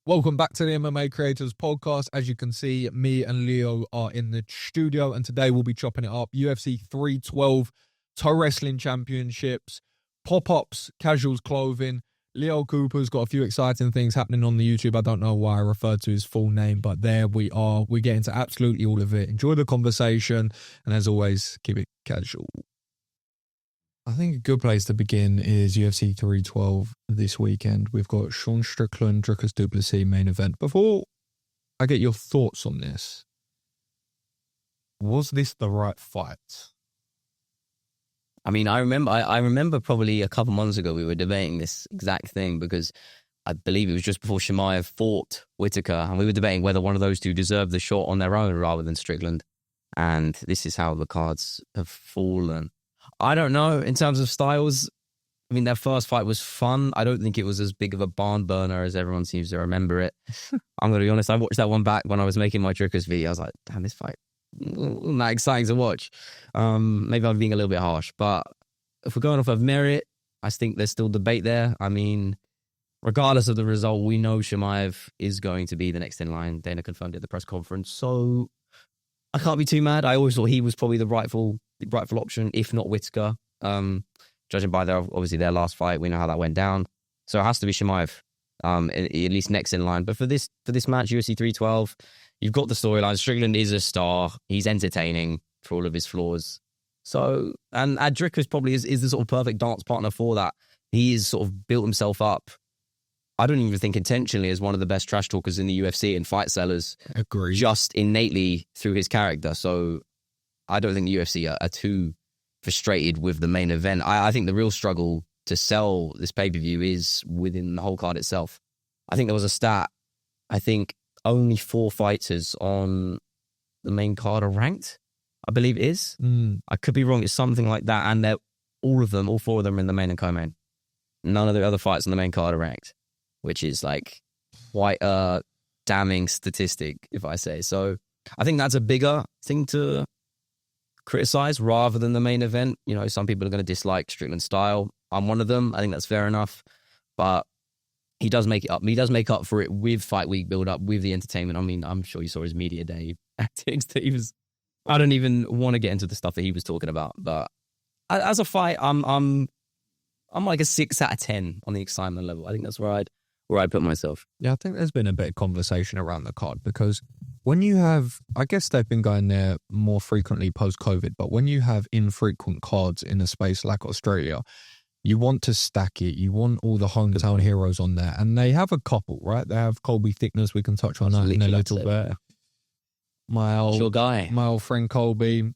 Welcome back to the MMA Creators Podcast. As you can see, me and Leo are in the studio, and today we'll be chopping it up. UFC 312, Toe Wrestling Championships, pop-ups, casuals clothing. Leo Cooper's got a few exciting things happening on the YouTube. I don't know why I referred to his full name, but there we are. We get into absolutely all of it. Enjoy the conversation, and as always, keep it casual. I think a good place to begin is UFC 312 this weekend. We've got Sean Strickland, Dricus du Plessis main event. Before I get your thoughts on this, was this the right fight? I mean, I remember probably a couple months ago we were debating this exact thing because I believe it was just before Chimaev fought Whittaker, and we were debating whether one of those two deserved the shot on their own rather than Strickland. And this is how the cards have fallen. I don't know. In terms of styles, I mean, their first fight was fun. I don't think it was as big of a barn burner as everyone seems to remember it. I'm going to be honest. I watched that one back when I was making my Dricus video. I was like, damn, this fight wasn't that exciting to watch. Maybe I'm being a little bit harsh. But if we're going off of merit, I think there's still debate there. I mean, regardless of the result, we know Chimaev is going to be the next in line. Dana confirmed it at the press conference. So I can't be too mad. I always thought he was probably the rightful option, if not Whittaker. Judging by obviously their last fight, we know how that went down. So it has to be Chimaev, at least next in line. But for this match, UFC 312, you've got the storyline. Strickland is a star. He's entertaining for all of his flaws. So, and Dricus probably is the sort of perfect dance partner for that. He has sort of built himself up, I don't even think intentionally, as one of the best trash talkers in the UFC and fight sellers. Agreed. Just innately through his character. So I don't think the UFC are too frustrated with the main event. I think the real struggle to sell this pay-per-view is within the whole card itself. I think there was a stat. I think only 4 fighters on the main card are ranked, I believe it is. I could be wrong. It's something like that. And they're all 4 of them are in the main and co-main. None of the other fights on the main card are ranked, which is like quite a damning statistic, if I say. So I think that's a bigger thing to criticize rather than the main event. You know, some people are going to dislike Strickland's style. I'm one of them. I think that's fair enough. But he does make it up. He does make up for it with fight week build up, with the entertainment. I mean, I'm sure you saw his media day antics that he was. I don't even want to get into the stuff that he was talking about. But as a fight, I'm like a 6 out of 10 on the excitement level. I think that's where I'd put myself. Yeah, I think there's been a bit of conversation around the card because when you have, I guess they've been going there more frequently post-COVID, but when you have infrequent cards in a space like Australia, you want to stack it. You want all the hometown heroes on there. And they have a couple, right? They have Colby Thickness. We can touch on that in a little bit. My old friend Colby.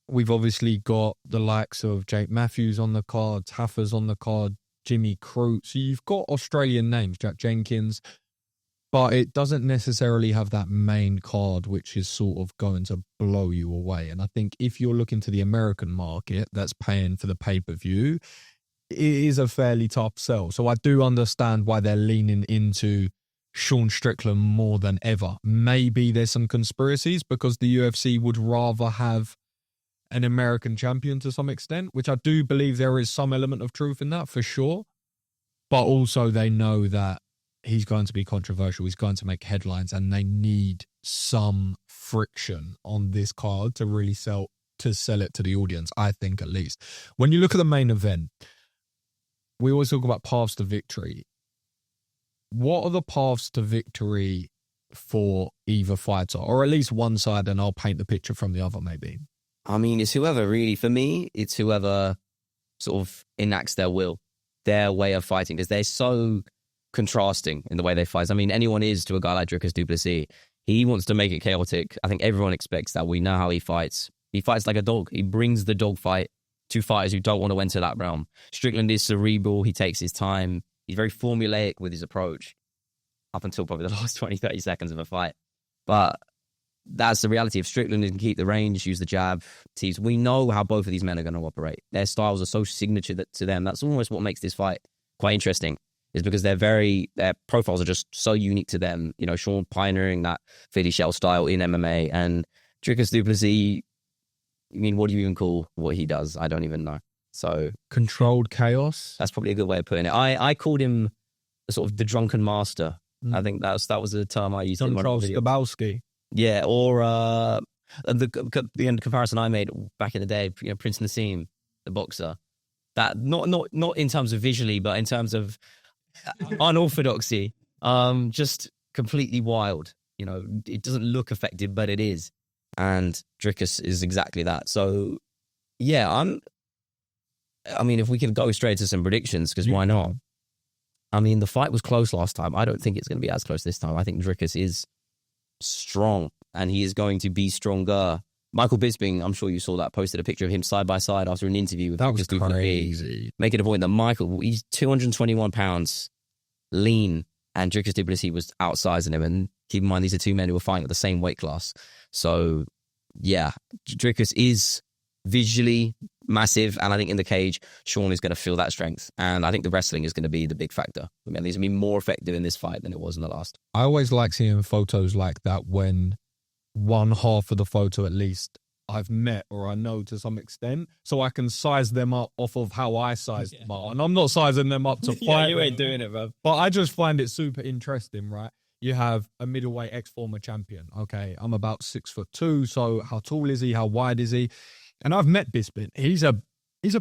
We've obviously got the likes of Jake Matthews on the card, Taffer's on the card, Jimmy Crute. So you've got Australian names, Jack Jenkins, but it doesn't necessarily have that main card, which is sort of going to blow you away. And I think if you're looking to the American market that's paying for the pay-per-view, it is a fairly tough sell. So I do understand why they're leaning into Sean Strickland more than ever. Maybe there's some conspiracies because the UFC would rather have an American champion to some extent, which I do believe there is some element of truth in that for sure. But also they know that he's going to be controversial. He's going to make headlines and they need some friction on this card to really sell it to the audience, I think at least. When you look at the main event, we always talk about paths to victory. What are the paths to victory for either fighter, or at least one side, and I'll paint the picture from the other maybe? I mean, it's whoever really, for me, it's whoever sort of enacts their will, their way of fighting, because they're so contrasting in the way they fight. I mean, anyone is to a guy like Dricus du Plessis. He wants to make it chaotic. I think everyone expects that. We know how he fights. He fights like a dog. He brings the dog fight to fighters who don't want to enter that realm. Strickland is cerebral. He takes his time. He's very formulaic with his approach up until probably the last 20, 30 seconds of a fight. But that's the reality of Strickland. He can keep the range, use the jab, tease. We know how both of these men are going to operate. Their styles are so signature to them. That's almost what makes this fight quite interesting, is because their profiles are just so unique to them. You know, Sean pioneering that Philly shell style in MMA, and Dricus du Plessis, I mean, what do you even call what he does? I don't even know. So controlled chaos. That's probably a good way of putting it. I called him sort of the drunken master I think that was the term I used. John in one of Charles the videos. Skabowski. Yeah, or the comparison I made back in the day, Prince Nassim, the boxer. That not in terms of visually, but in terms of unorthodoxy. Just completely wild. It doesn't look effective, but it is. And Dricus is exactly that. So, yeah, I mean, if we could go straight to some predictions, because why not? I mean, the fight was close last time. I don't think it's going to be as close this time. I think Dricus is strong, and he is going to be stronger. Michael Bisping, I'm sure you saw that, posted a picture of him side by side after an interview with That was Dricus crazy. making a point that Michael, he's 221 pounds, lean, and Dricus du Plessis was outsizing him. And keep in mind, these are two men who were fighting at the same weight class. So, yeah, Dricus is visually massive, and I think in the cage, Sean is going to feel that strength. And I think the wrestling is going to be the big factor. I mean, he's going to be more effective in this fight than it was in the last. I always like seeing photos like that when one half of the photo, at least, I've met or I know to some extent, so I can size them up off of how I size them up. And I'm not sizing them up to fight. You ain't doing it, bro. But I just find it super interesting, right? You have a middleweight ex-former champion. Okay, I'm about 6'2", so how tall is he? How wide is he? And I've met Bisping. He's a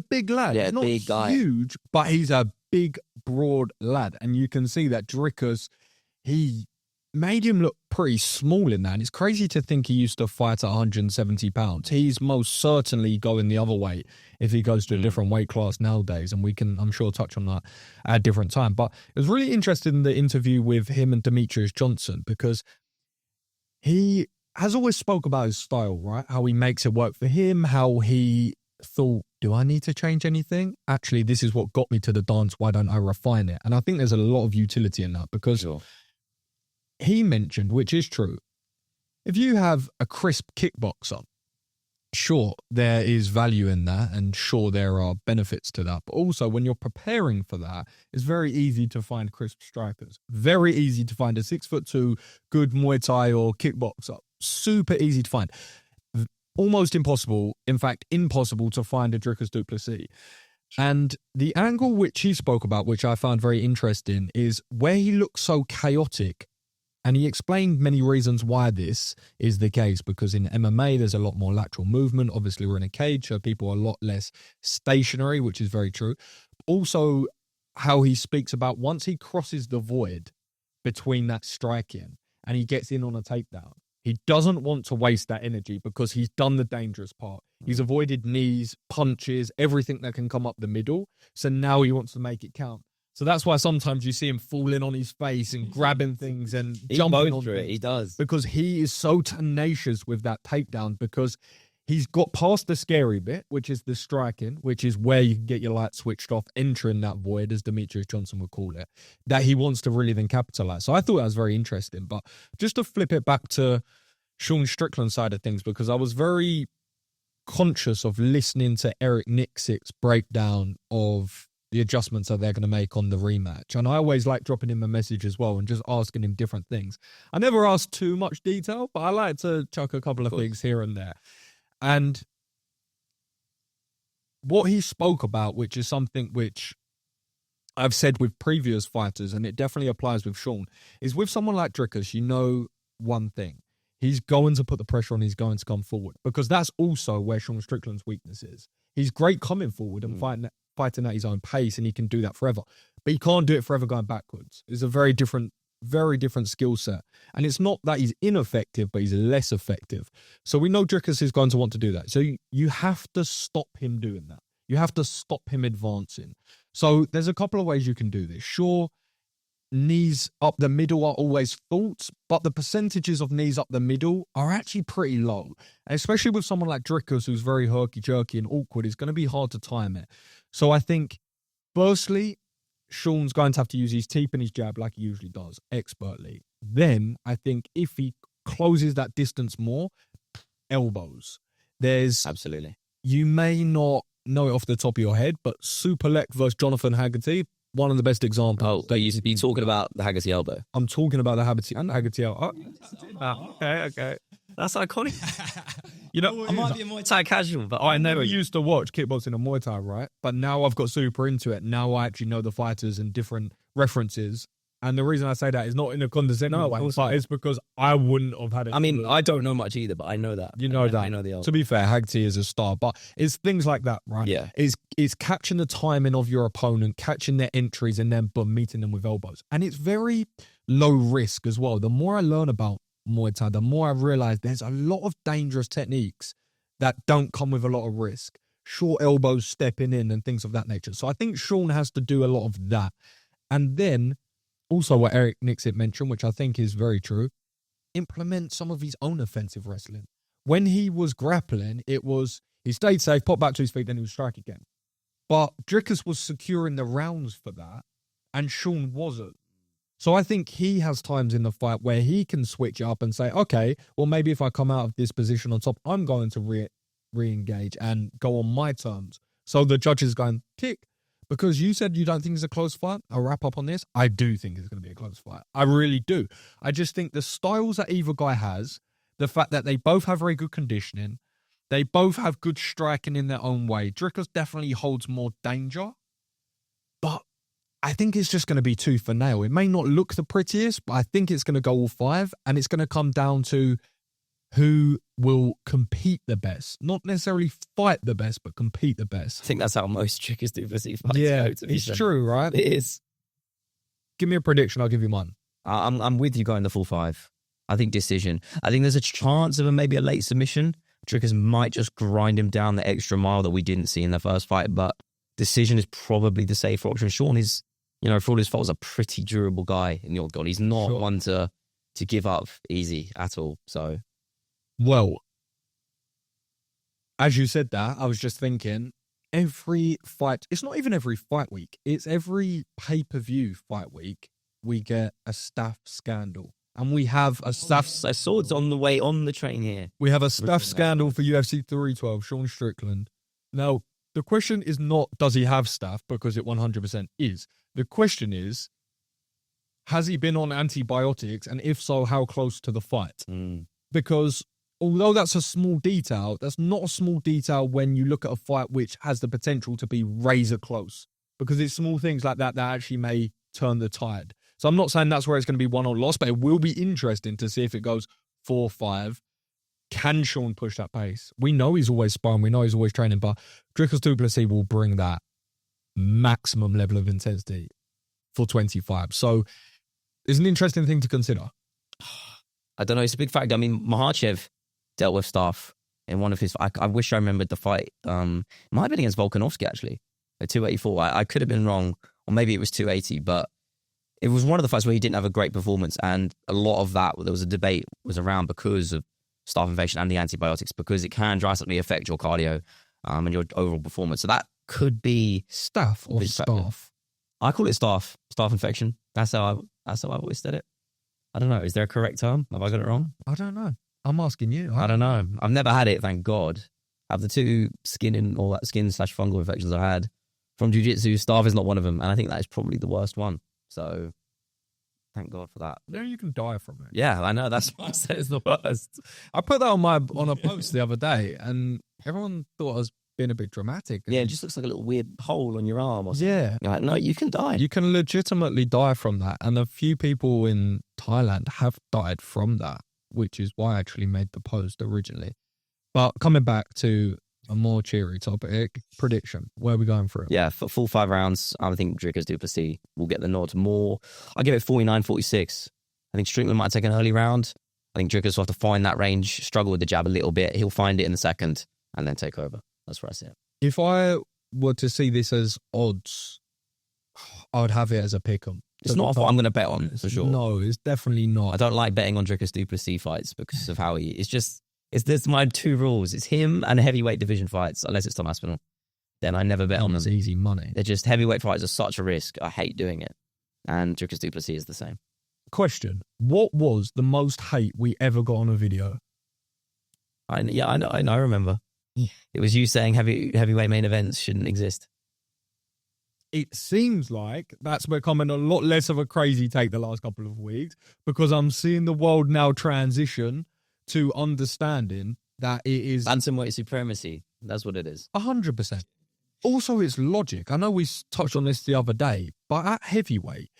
big lad. Yeah, he's not big guy. Huge, but he's a big, broad lad. And you can see that Dricus, he made him look pretty small in that. And it's crazy to think he used to fight at 170 pounds. He's most certainly going the other way if he goes to a different weight class nowadays. And we can, I'm sure, touch on that at a different time. But it was really interesting in the interview with him and Demetrius Johnson, because he has always spoke about his style, right? How he makes it work for him, how he thought, do I need to change anything? Actually, this is what got me to the dance. Why don't I refine it? And I think there's a lot of utility in that, because he mentioned, which is true, if you have a crisp kickboxer, sure, there is value in that, and sure, there are benefits to that. But also, when you're preparing for that, it's very easy to find crisp strikers. Very easy to find a 6'2" good Muay Thai or kickboxer. Super easy to find. Almost impossible, in fact, impossible to find a Dricus du Plessis. And the angle which he spoke about, which I found very interesting, is where he looks so chaotic. And he explained many reasons why this is the case, because in MMA, there's a lot more lateral movement. Obviously, we're in a cage, so people are a lot less stationary, which is very true. Also, how he speaks about once he crosses the void between that striking and he gets in on a takedown, he doesn't want to waste that energy, because he's done the dangerous part. He's avoided knees, punches, everything that can come up the middle. So now he wants to make it count. So that's why sometimes you see him falling on his face and grabbing things and jumping on it. He does. Because he is so tenacious with that takedown, because he's got past the scary bit, which is the striking, which is where you can get your light switched off, entering that void, as Demetrius Johnson would call it, that he wants to really then capitalize. So I thought that was very interesting. But just to flip it back to Sean Strickland's side of things, because I was very conscious of listening to Eric Nixick's breakdown of the adjustments that they're going to make on the rematch. And I always like dropping him a message as well and just asking him different things. I never ask too much detail, but I like to chuck a couple of things here and there. And what he spoke about, which is something which I've said with previous fighters, and it definitely applies with Sean, is with someone like Dricus, you know one thing. He's going to put the pressure on, he's going to come forward, because that's also where Sean Strickland's weakness is. He's great coming forward and fighting at his own pace, and he can do that forever. But he can't do it forever going backwards. It's a very different skill set. And it's not that he's ineffective, but he's less effective. So we know Dricus is going to want to do that. So you have to stop him doing that. You have to stop him advancing. So there's a couple of ways you can do this. Sure, knees up the middle are always thoughts, but the percentages of knees up the middle are actually pretty low. Especially with someone like Dricus, who's very herky-jerky and awkward, it's going to be hard to time it. So I think, firstly, Sean's going to have to use his teep and his jab like he usually does, expertly. Then, I think if he closes that distance more, elbows. Absolutely. You may not know it off the top of your head, but Superlek versus Jonathan Haggerty, one of the best examples. Oh, you'd be talking about the Haggerty elbow. I'm talking about the Haggerty elbow. Okay. That's iconic. I might be a Muay Thai casual, but I know. I used to watch kickboxing and Muay Thai, right? But now I've got super into it. Now I actually know the fighters and different references. And the reason I say that is not in a condescending No, of way, course but not. it's because I wouldn't have had it. I mean, I don't know much either, but I know that. You know that. I know the old. To be fair, Haggerty is a star, but it's things like that, right? Yeah. It's catching the timing of your opponent, catching their entries, and then meeting them with elbows. And it's very low risk as well. The more I learn about Muay Thai, the more I realize there's a lot of dangerous techniques that don't come with a lot of risk. Short elbows stepping in and things of that nature. So I think Sean has to do a lot of that. And then also what Eric Nixit mentioned, which I think is very true, implement some of his own offensive wrestling. When he was grappling, it was he stayed safe, popped back to his feet, then he would strike again. But Drickus was securing the rounds for that, and Sean wasn't. So I think he has times in the fight where he can switch up and say, okay, well, maybe if I come out of this position on top, I'm going to re-engage and go on my terms. So the judge is going, tick. Because you said you don't think it's a close fight, I'll wrap up on this. I do think it's going to be a close fight. I really do. I just think the styles that either guy has, the fact that they both have very good conditioning, they both have good striking in their own way. Drickus definitely holds more danger, but I think it's just going to be tooth for nail. It may not look the prettiest, but I think it's going to go all five, and it's going to come down to who will compete the best. Not necessarily fight the best, but compete the best. I think that's how most Drickus UFC fights Yeah, go, to be it's fair. true, right? It is. Give me a prediction, I'll give you mine. I'm with you going the full five. I think decision. I think there's a chance of maybe a late submission. Drickus might just grind him down the extra mile that we didn't see in the first fight, but decision is probably the safer option. Sean is, for all his faults, a pretty durable guy in the octagon. He's not one to give up easy at all. So, well, as you said that, I was just thinking, every fight, it's not even every fight week, it's every pay-per-view fight week, we get a staff scandal. And we have a staff... Swords on the way on the train here. We have a staff scandal for UFC 312, Sean Strickland. Now, the question is not, does he have staff? Because it 100% is. The question is, has he been on antibiotics? And if so, how close to the fight? Because although that's a small detail, that's not a small detail when you look at a fight which has the potential to be razor close. Because it's small things like that that actually may turn the tide. So I'm not saying that's where it's going to be won or lost, but it will be interesting to see if it goes 4-5. Can Sean push that pace? We know he's always sparring. We know he's always training, but Drickus du Plessis will bring that maximum level of intensity for 25. So it's an interesting thing to consider. I don't know. It's a big factor. I mean, Makhachev dealt with staff in one of his... I wish I remembered the fight. It might have been against Volkanovski, actually, at 284. I could have been wrong, or maybe it was 280, but it was one of the fights where he didn't have a great performance, and a lot of that, there was a debate, was around because of staff infection and the antibiotics, because it can drastically affect your cardio and your overall performance. So that could be... Staff or staff? I call it staff infection. That's how I've always said it. I don't know. Is there a correct term? Have I got it wrong? I don't know. I'm asking you. I don't know. I've never had it, thank God. Of the two skin/fungal infections I had from jiu-jitsu, staff is not one of them, and I think that is probably the worst one. So, thank God for that. Yeah, you can die from it. Yeah, I know. That's why I said it's the worst. I put that on a post the other day, and everyone thought I was being a bit dramatic. Yeah, it just looks like a little weird hole on your arm or something. Yeah. You're like, no, you can die. You can legitimately die from that, and a few people in Thailand have died from that, which is why I actually made the post originally. But coming back to a more cheery topic, prediction. Where are we going for it? Yeah, for full 5 rounds, I think Drickus du Plessis will get the nod more. I'll give it 49-46. I think Strickland might take an early round. I think Drickus will have to find that range, struggle with the jab a little bit. He'll find it in the second and then take over. That's where I see it. If I were to see this as odds, I would have it as a pick'em. It's not what I'm going to bet on, for sure. No, it's definitely not. I don't like betting on Drickus du Plessis fights because of how he... There's my 2 rules. It's him and heavyweight division fights, unless it's Tom Aspinall. Then I never bet on them. It's easy money. They're just... Heavyweight fights are such a risk. I hate doing it. And Drickus du Plessis is the same. Question. What was the most hate we ever got on a video? I know. I remember. It was you saying heavyweight main events shouldn't exist. It seems like that's becoming a lot less of a crazy take the last couple of weeks, because I'm seeing the world now transition to understanding that it is... Bantamweight supremacy. That's what it is. 100%. Also, it's logic. I know we touched on this the other day, but at heavyweight,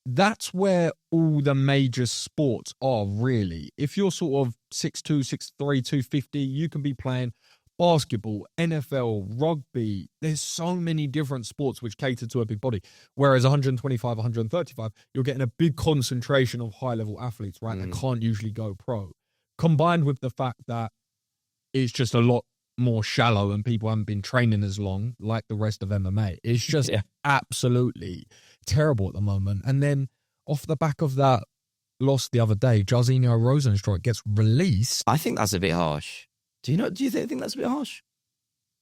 that's where all the major sports are, really. If you're sort of 6'2", 6'3", 250, you can be playing basketball, NFL, rugby. There's so many different sports which cater to a big body. Whereas 125, 135, you're getting a big concentration of high-level athletes, right? That can't usually go pro. Combined with the fact that it's just a lot more shallow and people haven't been training as long, like the rest of MMA. It's just absolutely terrible at the moment. And then off the back of that loss the other day, Jairzinho Rozenstruik gets released. I think that's a bit harsh. Do you think that's a bit harsh?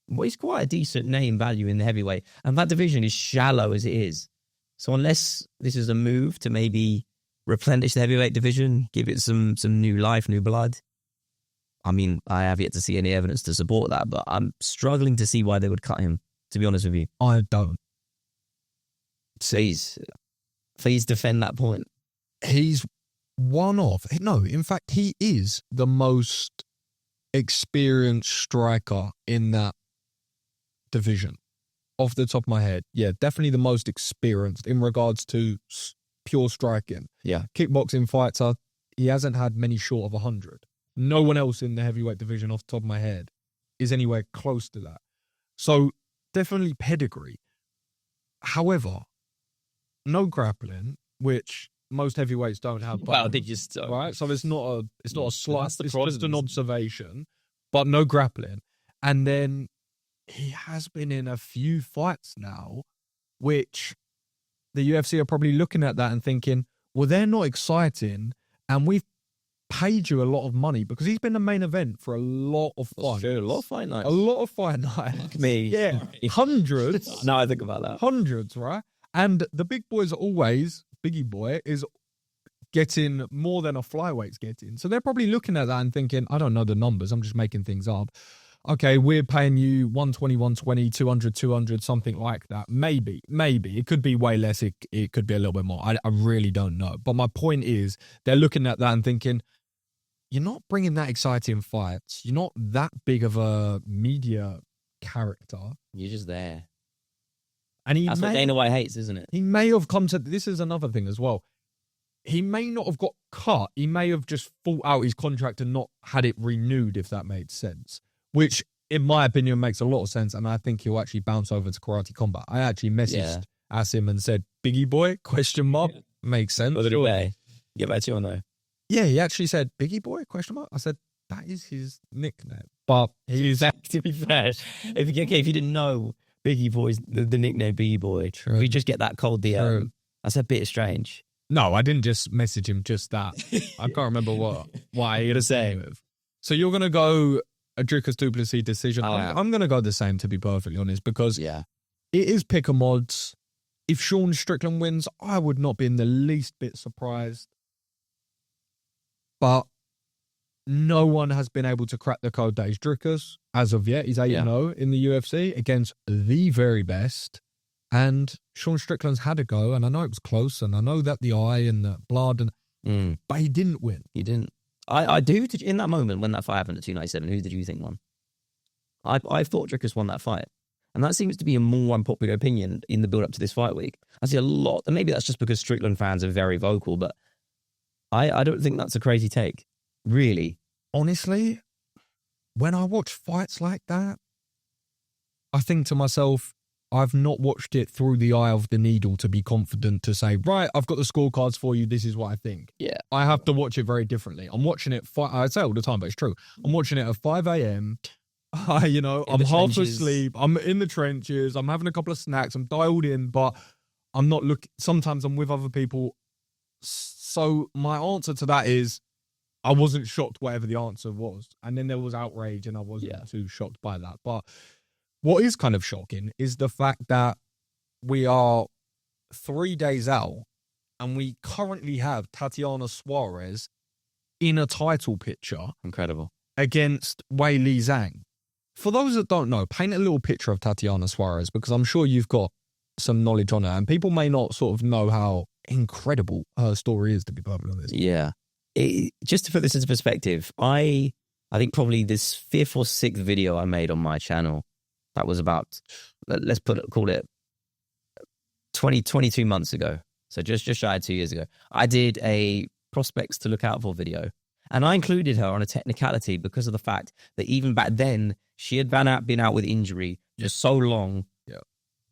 Well, he's quite a decent name value in the heavyweight, and that division is shallow as it is. So unless this is a move to maybe replenish the heavyweight division, give it some new life, new blood. I mean, I have yet to see any evidence to support that, but I'm struggling to see why they would cut him, to be honest with you. I don't. Please defend that point. He's one of, no, in fact, he is the most experienced striker in that division. Off the top of my head, yeah, definitely the most experienced in regards to pure striking. Yeah. Kickboxing fighter, he hasn't had many short of 100. No one else in the heavyweight division off the top of my head is anywhere close to that. So definitely pedigree. However, no grappling, which most heavyweights don't have. Well, they just right. So it's not a slight. That's the It's problem. just an observation, but no grappling. And then he has been in a few fights now, which the UFC are probably looking at that and thinking, well, they're not exciting, and we've paid you a lot of money because he's been the main event for a lot of fights. Sure, a lot of fight nights. A lot of fight nights. Me. Yeah. Sorry. Hundreds. Now I think about that. Hundreds, right? And the big boys are always, Biggie Boy is getting more than a flyweight's getting. So they're probably looking at that and thinking, I don't know the numbers, I'm just making things up. Okay, we're paying you 120, 120, 200, 200, something like that. Maybe. It could be way less. It could be a little bit more. I really don't know. But my point is, they're looking at that and thinking, you're not bringing that exciting fights. You're not that big of a media character. You're just there. And That's what Dana White hates, isn't it? He may have come to, this is another thing as well. He may not have got cut. He may have just fought out his contract and not had it renewed, if that made sense. Which, in my opinion, makes a lot of sense. And I think he'll actually bounce over to Karate Combat. I actually messaged Asim and said, Biggie Boy, question mark. Makes sense. What did he say? Get back to you or no? Yeah, he actually said, Biggie Boy, question mark. I said, that is his nickname. But he's To be fair, if you didn't know Biggie Boy's the nickname Biggie Boy, True. we just get that cold DM. That's a bit strange. No, I didn't just message him just that. I can't remember what I had to say with. So you're going to go a Dricus Duplessis decision. I'm going to go the same, to be perfectly honest, because it is pick 'em odds. If Sean Strickland wins, I would not be in the least bit surprised. But no one has been able to crack the code that is Dricus as of yet. He's 8-0 in the UFC against the very best. And Sean Strickland's had a go, and I know it was close, and I know that the eye and the blood, but he didn't win. He didn't. I do. In that moment when that fight happened at 297, who did you think won? I thought Dricus won that fight. And that seems to be a more unpopular opinion in the build-up to this fight week. I see a lot, and maybe that's just because Strickland fans are very vocal, but I don't think that's a crazy take, really. Honestly, when I watch fights like that, I think to myself, I've not watched it through the eye of the needle to be confident to say, right, I've got the scorecards for you, this is what I think. Yeah. I have to watch it very differently. I'm watching it, I say all the time, but it's true. I'm watching it at 5 a.m., I'm half asleep, I'm in the trenches, I'm having a couple of snacks, I'm dialed in, but I'm not looking, sometimes I'm with other people. So my answer to that is, I wasn't shocked whatever the answer was. And then there was outrage and I wasn't too shocked by that. But what is kind of shocking is the fact that we are 3 days out and we currently have Tatiana Suarez in a title picture. Incredible. Against Wei Li Zhang. For those that don't know, paint a little picture of Tatiana Suarez, because I'm sure you've got some knowledge on her and people may not sort of know how incredible her story is, to be perfectly honest. Yeah. Just to put this into perspective, I think probably this 5th or 6th video I made on my channel, that was about, call it 22 months ago. So just shy of 2 years ago. I did a prospects to look out for video. And I included her on a technicality because of the fact that even back then, she had been out with injury just so long,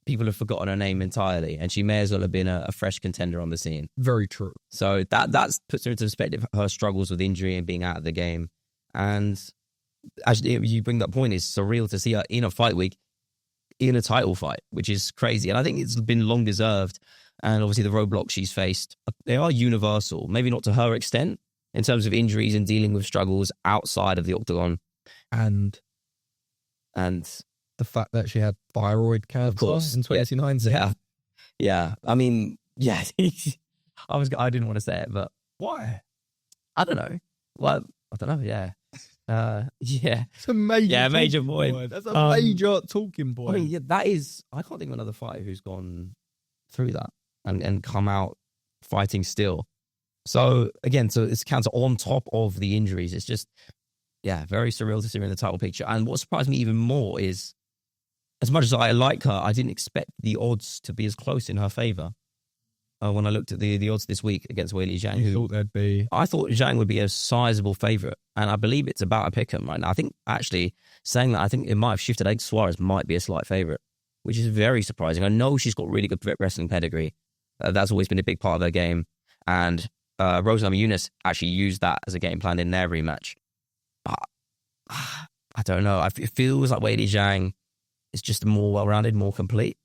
people have forgotten her name entirely. And she may as well have been a fresh contender on the scene. Very true. So that puts her into perspective, her struggles with injury and being out of the game. And actually, you bring that point, it's surreal to see her in a fight week, in a title fight, which is crazy. And I think it's been long deserved. And obviously the roadblocks she's faced, they are universal, maybe not to her extent, in terms of injuries and dealing with struggles outside of the octagon. And the fact that she had thyroid cancer, of course, in 2019. Yeah. I mean, yeah. I didn't want to say it, but Why? I don't know. Well, I don't know. Yeah. Yeah. It's a major major point. point. That's a major talking point. I mean, yeah, that is, I can't think of another fighter who's gone through that and come out fighting still. So again, it's cancer on top of the injuries. It's just, very surreal to see her in the title picture. And what surprised me even more is, as much as I like her, I didn't expect the odds to be as close in her favor. When I looked at the odds this week against Weili Zhang, I thought Zhang would be a sizable favorite, and I believe it's about a pick 'em right now. I think actually saying that, I think it might have shifted. I think Suarez might be a slight favorite, which is very surprising. I know she's got really good wrestling pedigree. That's always been a big part of her game, and Rose Namajunas actually used that as a game plan in their rematch. But I don't know. It feels like Weili Zhang is just more well-rounded, more complete.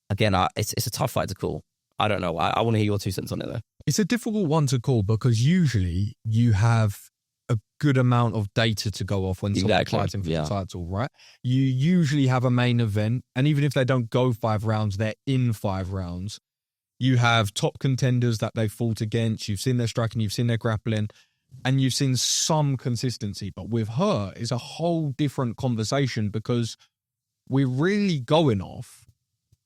Again, it's a tough fight to call. I don't know. I want to hear your 2 cents on it, though. It's a difficult one to call because usually you have a good amount of data to go off when someone's fighting for the title, right? You usually have a main event, and even if they don't go 5 rounds, they're in 5 rounds. You have top contenders that they fought against. You've seen their striking, you've seen their grappling, and you've seen some consistency. But with her, it's a whole different conversation because we're really going off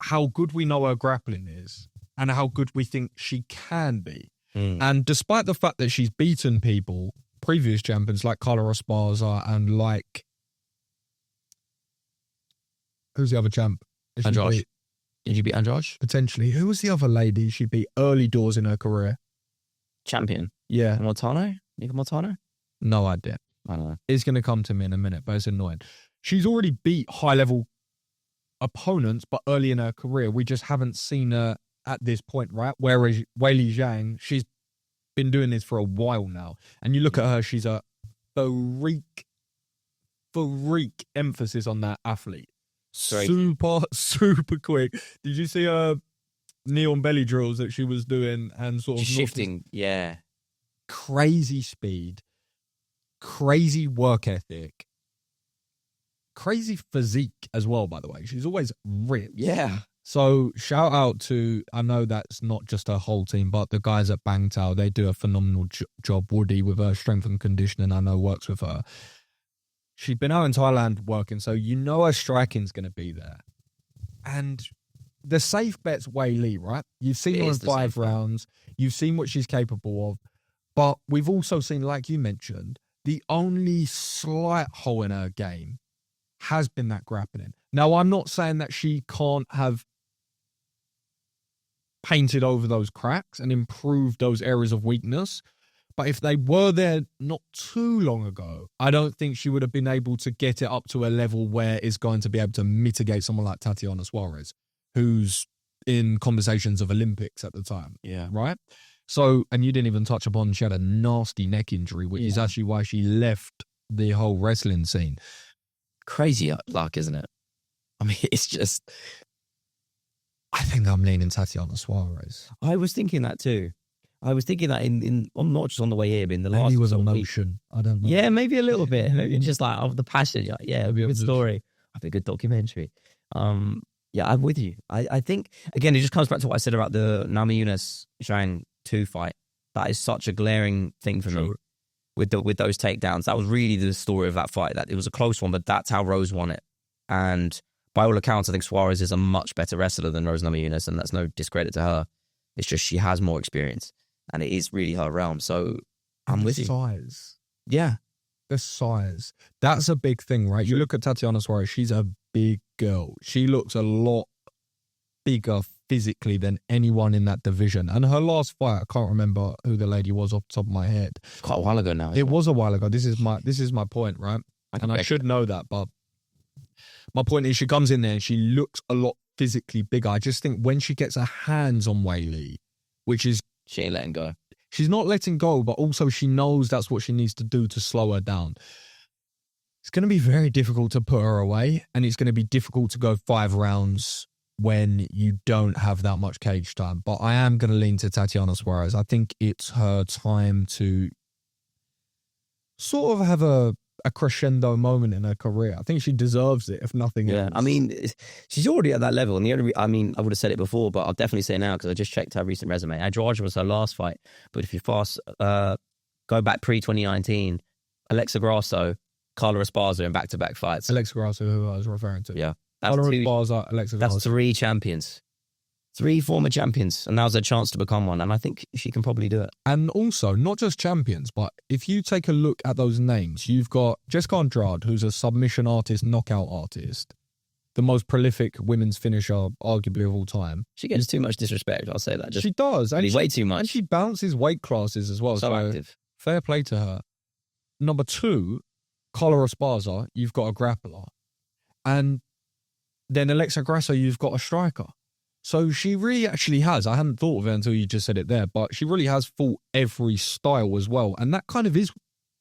how good we know her grappling is and how good we think she can be. And despite the fact that she's beaten people, previous champions like Carla Esparza and like... Who's the other champ? Andrade. Did you beat Andrade? Potentially. Who was the other lady she beat early doors in her career? Champion. Yeah. Montano? Nika Montano? No idea. I don't know. It's going to come to me in a minute, but it's annoying. She's already beat high-level opponents, but early in her career, we just haven't seen her at this point, right? Whereas Weili Zhang, she's been doing this for a while now. And you look at her, she's a freak emphasis on that athlete. Super quick. Did you see her knee on belly drills that she was doing and sort of shifting? Yeah. Crazy speed, crazy work ethic, crazy physique as well, by the way. She's always ripped. Yeah. So shout out to, I know that's not just her whole team, but the guys at Bangtao, they do a phenomenal job. Woody with her strength and conditioning, I know works with her. She's been out in Thailand working, so you know her striking's going to be there. And the safe bet's Weili, right? You've seen her in 5 rounds. You've seen what she's capable of. But we've also seen, like you mentioned, the only slight hole in her game has been that grappling. Now, I'm not saying that she can't have painted over those cracks and improved those areas of weakness. But if they were there not too long ago, I don't think she would have been able to get it up to a level where it's going to be able to mitigate someone like Tatiana Suarez, who's in conversations of Olympics at the time. Yeah. Right? So, and you didn't even touch upon, she had a nasty neck injury, which is actually why she left the whole wrestling scene. Crazy luck, isn't it? I mean, it's just... I think I'm leaning Tatiana Suarez. I was thinking that too. I was thinking that in not just on the way here, but in the last... Maybe it was emotion. I don't know. Yeah, maybe a little bit. Maybe just like, of the passion. Like, yeah, it'd be a good story. It'd be a good documentary. Yeah, I'm with you. I think, again, it just comes back to what I said about the Namajunas Zhang 2 fight. That is such a glaring thing for me with those takedowns. That was really the story of that fight. That it was a close one, but that's how Rose won it. And by all accounts, I think Suarez is a much better wrestler than Rose Namajunas, and that's no discredit to her. It's just she has more experience, and it is really her realm. So I'm with you. Size. Yeah. The size. That's a big thing, right? You look at Tatiana Suarez, she's a big girl. She looks a lot bigger physically than anyone in that division. And her last fight, I can't remember who the lady was off the top of my head. Quite a while ago now. It was a while ago. This is my point, right? And I should know that, but my point is she comes in there and she looks a lot physically bigger. I just think when she gets her hands on Weili, which is... She ain't letting go. She's not letting go, but also she knows that's what she needs to do to slow her down. It's going to be very difficult to put her away, and it's going to be difficult to go 5 rounds when you don't have that much cage time. But I am going to lean to Tatiana Suarez. I think it's her time to sort of have a crescendo moment in her career. I think she deserves it, if nothing else. I mean, she's already at that level. And I would have said it before, but I'll definitely say it now because I just checked her recent resume. Andrade was her last fight. But if you go back pre-2019, Alexa Grasso, Carla Esparza in back-to-back fights. Alexa Grasso, who I was referring to. Yeah. Carla Esparza, Alexa Grasso. That's 3 champions. 3 former champions. And now's her chance to become one. And I think she can probably do it. And also, not just champions, but if you take a look at those names, you've got Jessica Andrade, who's a submission artist, knockout artist, the most prolific women's finisher, arguably, of all time. She gets too much disrespect, I'll say that. She does. And way too much. And she bounces weight classes as well. So active. Fair play to her. Number 2, Carla Esparza, you've got a grappler. And then Alexa Grasso, you've got a striker. So she really actually has. I hadn't thought of it until you just said it there, but she really has fought every style as well. And that kind of is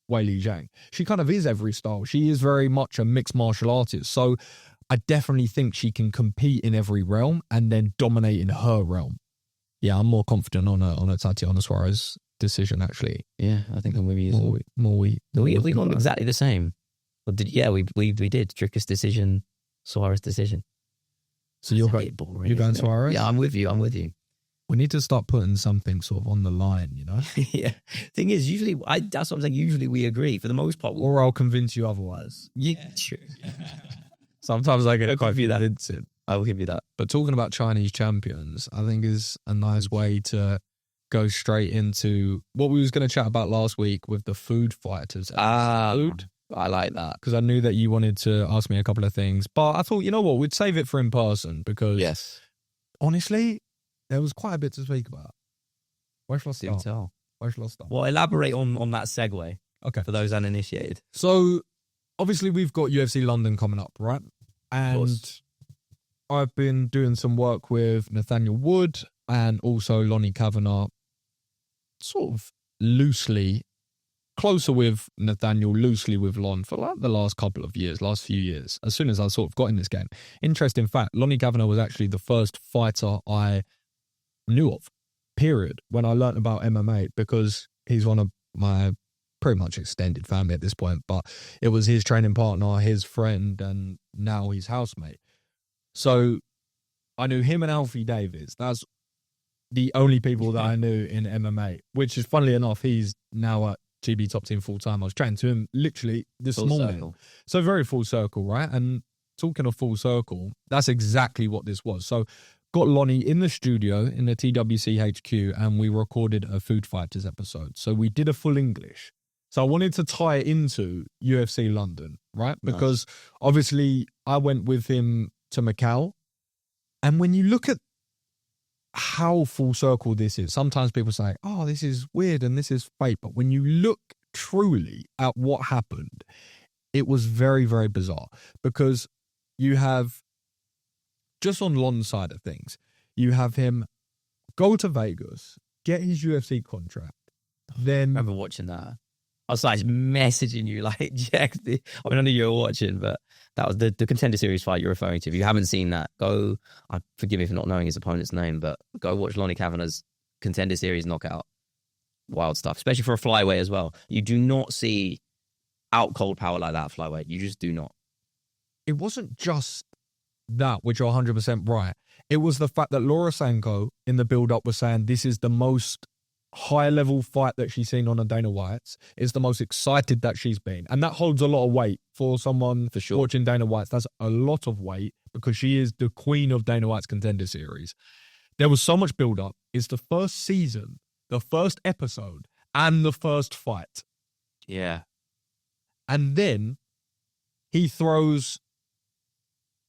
Weili Zhang. She kind of is every style. She is very much a mixed martial artist. So I definitely think she can compete in every realm and then dominate in her realm. Yeah, I'm more confident on a Tatiana Suarez decision, actually. Yeah, I think I'm with you. We gone exactly the same. Well, we did. Dricus decision, Suarez decision. So you're going Suarez? Yeah, I'm with you. We need to start putting something sort of on the line, you know? Yeah. Thing is, usually, that's what I'm saying. Usually we agree for the most part. Or I'll convince you otherwise. Yeah, sure. Sometimes I get quite convinced. I will give you that. But talking about Chinese champions, I think is a nice way to go straight into what we was going to chat about last week with the food fighters. Food? I like that. Because I knew that you wanted to ask me a couple of things. But I thought, you know what, we'd save it for in person because honestly, there was quite a bit to speak about. Where shall I start? Well, elaborate on that segue. Okay. For those uninitiated. So, obviously, we've got UFC London coming up, right? And I've been doing some work with Nathaniel Wood and also Lonnie Kavanagh, sort of loosely, closer with Nathaniel, loosely with Lon for like the last few years, as soon as I sort of got in this game. Interesting fact, Lonnie Kavanagh was actually the first fighter I knew of, period, when I learnt about MMA, because he's one of my pretty much extended family at this point, but it was his training partner, his friend, and now his housemate. So I knew him and Alfie Davis. That's the only people that I knew in MMA, which is, funnily enough, he's now at GB Top Team full-time. I was chatting to him literally this morning. Circle. So very full circle, right? And talking of full circle, that's exactly what this was. So got Lonnie in the studio in the TWC HQ and we recorded a Food Fighters episode. So we did a full English. So I wanted to tie it into UFC London, right? Because obviously I went with him to Macau. And when you look at how full circle this is, sometimes people say, oh, this is weird and this is fake. But when you look truly at what happened, it was very, very bizarre. Because you have, just on Lon's side of things, you have him go to Vegas, get his UFC contract, then... I remember watching that. I was like messaging you like, Jack. I knew you were watching, but that was the Contender Series fight you're referring to. If you haven't seen that, forgive me for not knowing his opponent's name, but go watch Lonnie Kavanagh's Contender Series knockout. Wild stuff, especially for a flyweight as well. You do not see out cold power like that flyweight. You just do not. It wasn't just that, which you're 100% right. It was the fact that Laura Sanko in the build-up was saying this is the most high-level fight that she's seen on a Dana White's. It's the most excited that she's been. And that holds a lot of weight for someone for sure watching Dana White's. That's a lot of weight because she is the queen of Dana White's Contender Series. There was so much build-up. It's the first season, the first episode, and the first fight. Yeah. And then he throws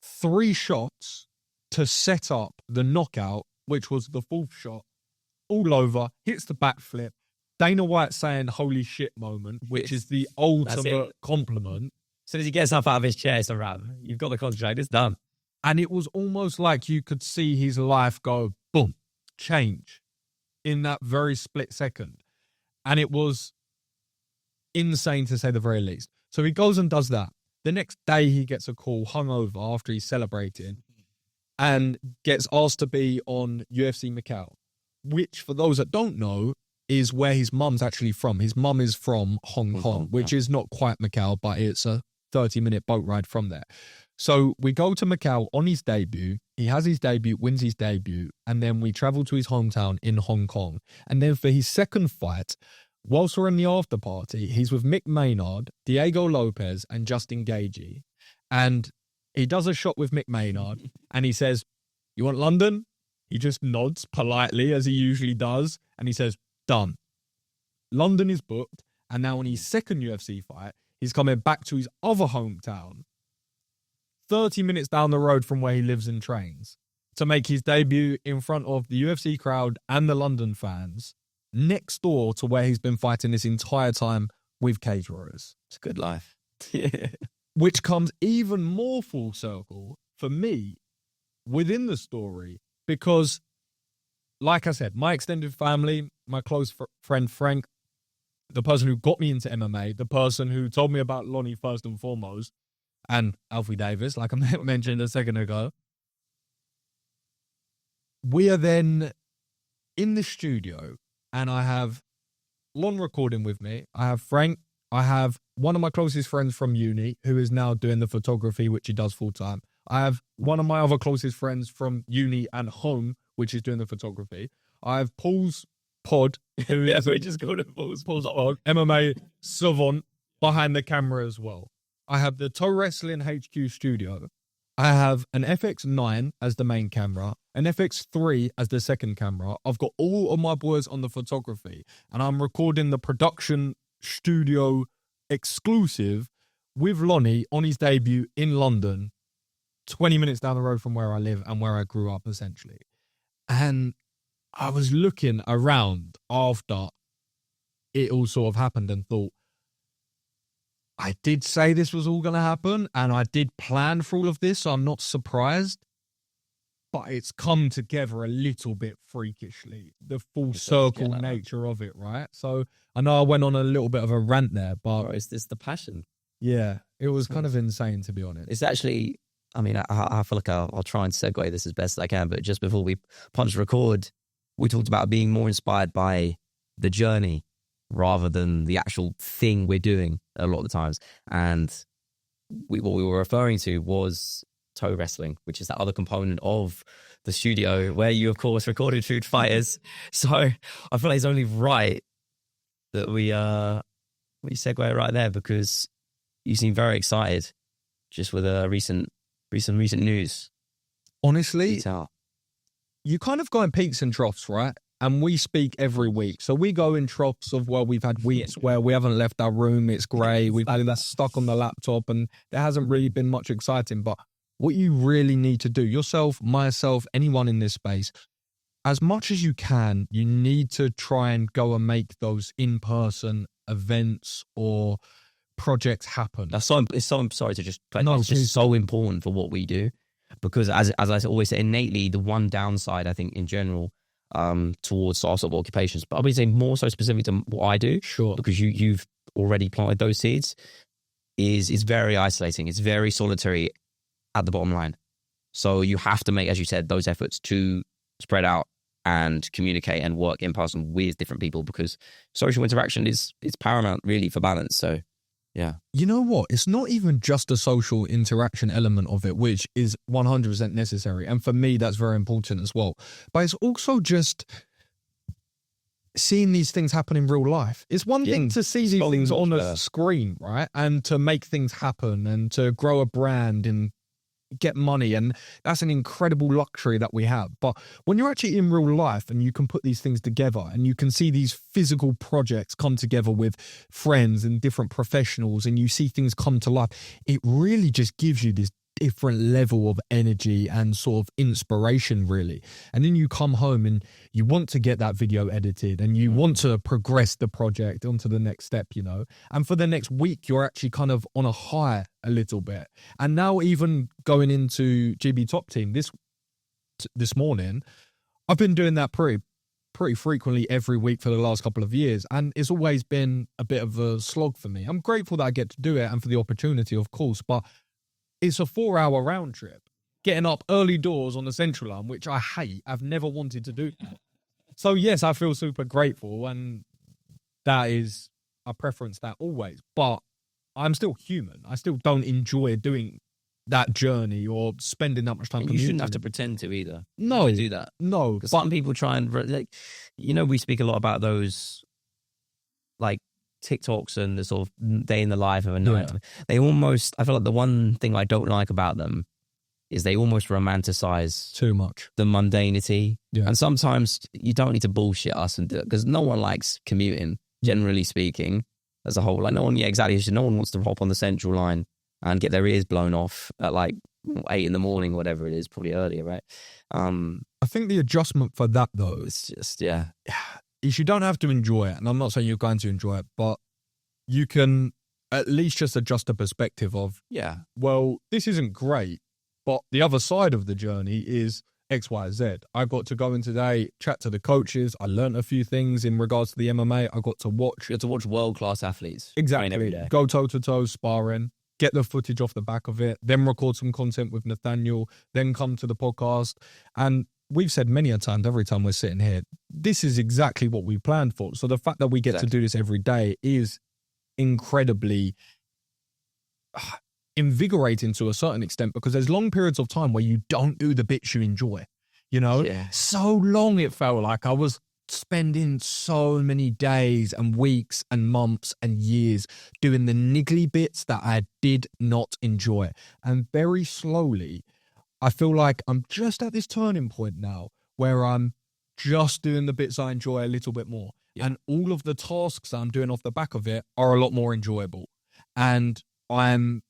3 shots to set up the knockout which was the fourth shot, all over, hits the backflip. Dana White saying "holy shit" moment, which is the ultimate compliment. As soon as he gets up out of his chair, it's a wrap. You've got the contract. It's done. And it was almost like you could see his life go, boom, change in that very split second. And it was insane to say the very least. So he goes and does that. The next day he gets a call hungover after he's celebrating and gets asked to be on UFC Macau, which for those that don't know is where his mum's actually from. His mum is from Hong Kong, which is not quite Macau, but it's a 30-minute boat ride from there. So we go to Macau on his debut. He has his debut, wins his debut, and then we travel to his hometown in Hong Kong. And then for his second fight, whilst we're in the after party, he's with Mick Maynard, Diego Lopez, and Justin Gaethje. And he does a shot with Mick Maynard, and he says, "You want London?" He just nods politely, as he usually does, and he says, "Done." London is booked, and now on his second UFC fight, he's coming back to his other hometown, 30 minutes down the road from where he lives and trains, to make his debut in front of the UFC crowd and the London fans, next door to where he's been fighting this entire time with cage warriors. It's a good life. Which comes even more full circle for me within the story, because, like I said, my extended family, my close friend Frank, the person who got me into MMA, the person who told me about Lonnie first and foremost, and Alfie Davis, like I mentioned a second ago. We are then in the studio, and I have Lon recording with me. I have Frank. I have one of my closest friends from uni who is now doing the photography, which he does full time. I have one of my other closest friends from uni and home, which is doing the photography. I have Paul's pod, who is we just called it Paul's pod, MMA savant, behind the camera as well. I have the Toe Wrestling HQ studio. I have an FX9 as the main camera, an FX3 as the second camera. I've got all of my boys on the photography, and I'm recording the production studio exclusive with Lonnie on his debut in London, 20 minutes down the road from where I live and where I grew up, essentially. And I was looking around after it all sort of happened and thought, I did say this was all going to happen, and I did plan for all of this, so I'm not surprised. But it's come together a little bit freakishly, the full circle nature of it, right? So I know I went on a little bit of a rant there, but... Bro, it's the passion. Yeah, it was kind of insane, to be honest. It's actually, I mean, I feel like I'll try and segue this as best as I can, but just before we punch record, we talked about being more inspired by the journey rather than the actual thing we're doing a lot of the times. And what we were referring to was toe wrestling, which is that other component of the studio where you, of course, recorded Food Fighters. So I feel like it's only right that we segue right there, because you seem very excited just with a recent news. Honestly, Detail. You kind of go in peaks and troughs, right? And we speak every week. So we go in troughs of, well, we've had weeks where we haven't left our room, it's grey, we've been stuck on the laptop, and there hasn't really been much exciting. But what you really need to do, yourself, myself, anyone in this space, as much as you can, you need to try and go and make those in-person events or projects happen. It's so sorry to just, it's just so important for what we do, because as I always say, innately, the one downside, I think, in general, towards our sort of occupations, but I would say more so specific to what I do, sure, because you've already planted those seeds, is very isolating. It's very solitary at the bottom line. So you have to make, as you said, those efforts to spread out and communicate and work in person with different people, because social interaction is paramount really for balance. So yeah. You know what? It's not even just a social interaction element of it, which is 100% necessary. And for me, that's very important as well. But it's also just seeing these things happen in real life. It's one thing to see these things on a screen, right? And to make things happen and to grow a brand and get money, and that's an incredible luxury that we have. But when you're actually in real life and you can put these things together and you can see these physical projects come together with friends and different professionals, and you see things come to life, it really just gives you this different level of energy and sort of inspiration, really. And then you come home and you want to get that video edited and you want to progress the project onto the next step, you know. And for the next week, you're actually kind of on a high a little bit. And now even going into GB Top Team this morning, I've been doing that pretty frequently every week for the last couple of years, and it's always been a bit of a slog for me. I'm grateful that I get to do it and for the opportunity, of course, but it's a 4-hour round trip, getting up early doors on the Central Line, which I hate. I've never wanted to do that. So yes, I feel super grateful, and that is, I preference that always, but I'm still human. I still don't enjoy doing that journey or spending that much time. You shouldn't have to pretend to either. No, do that. No, because some people try and, like, you know, we speak a lot about those like TikToks and the sort of day in the life of a night. Yeah. They almost, I feel like the one thing I don't like about them is they almost romanticize too much the mundanity. Yeah. And sometimes you don't need to bullshit us and do it, because no one likes commuting, generally speaking, as a whole. Like no one, yeah, exactly. No one wants to hop on the Central Line and get their ears blown off at like 8 in the morning, whatever it is, probably earlier, right? I think the adjustment for that, though, it's just, yeah, is you don't have to enjoy it. And I'm not saying you're going to enjoy it, but you can at least just adjust the perspective of, yeah, well, this isn't great, but the other side of the journey is X, Y, Z. I got to go in today, chat to the coaches. I learned a few things in regards to the MMA. I got to watch. You got to watch world-class athletes. Exactly. Every day. Go toe-to-toe sparring. Get the footage off the back of it, then record some content with Nathaniel, then come to the podcast. And we've said many a time, every time we're sitting here, this is exactly what we planned for. So the fact that we get to do this every day is incredibly invigorating to a certain extent, because there's long periods of time where you don't do the bits you enjoy. You know, so long it felt like I was spending so many days and weeks and months and years doing the niggly bits that I did not enjoy. And very slowly, I feel like I'm just at this turning point now where I'm just doing the bits I enjoy a little bit more. Yeah. And all of the tasks that I'm doing off the back of it are a lot more enjoyable. And I'm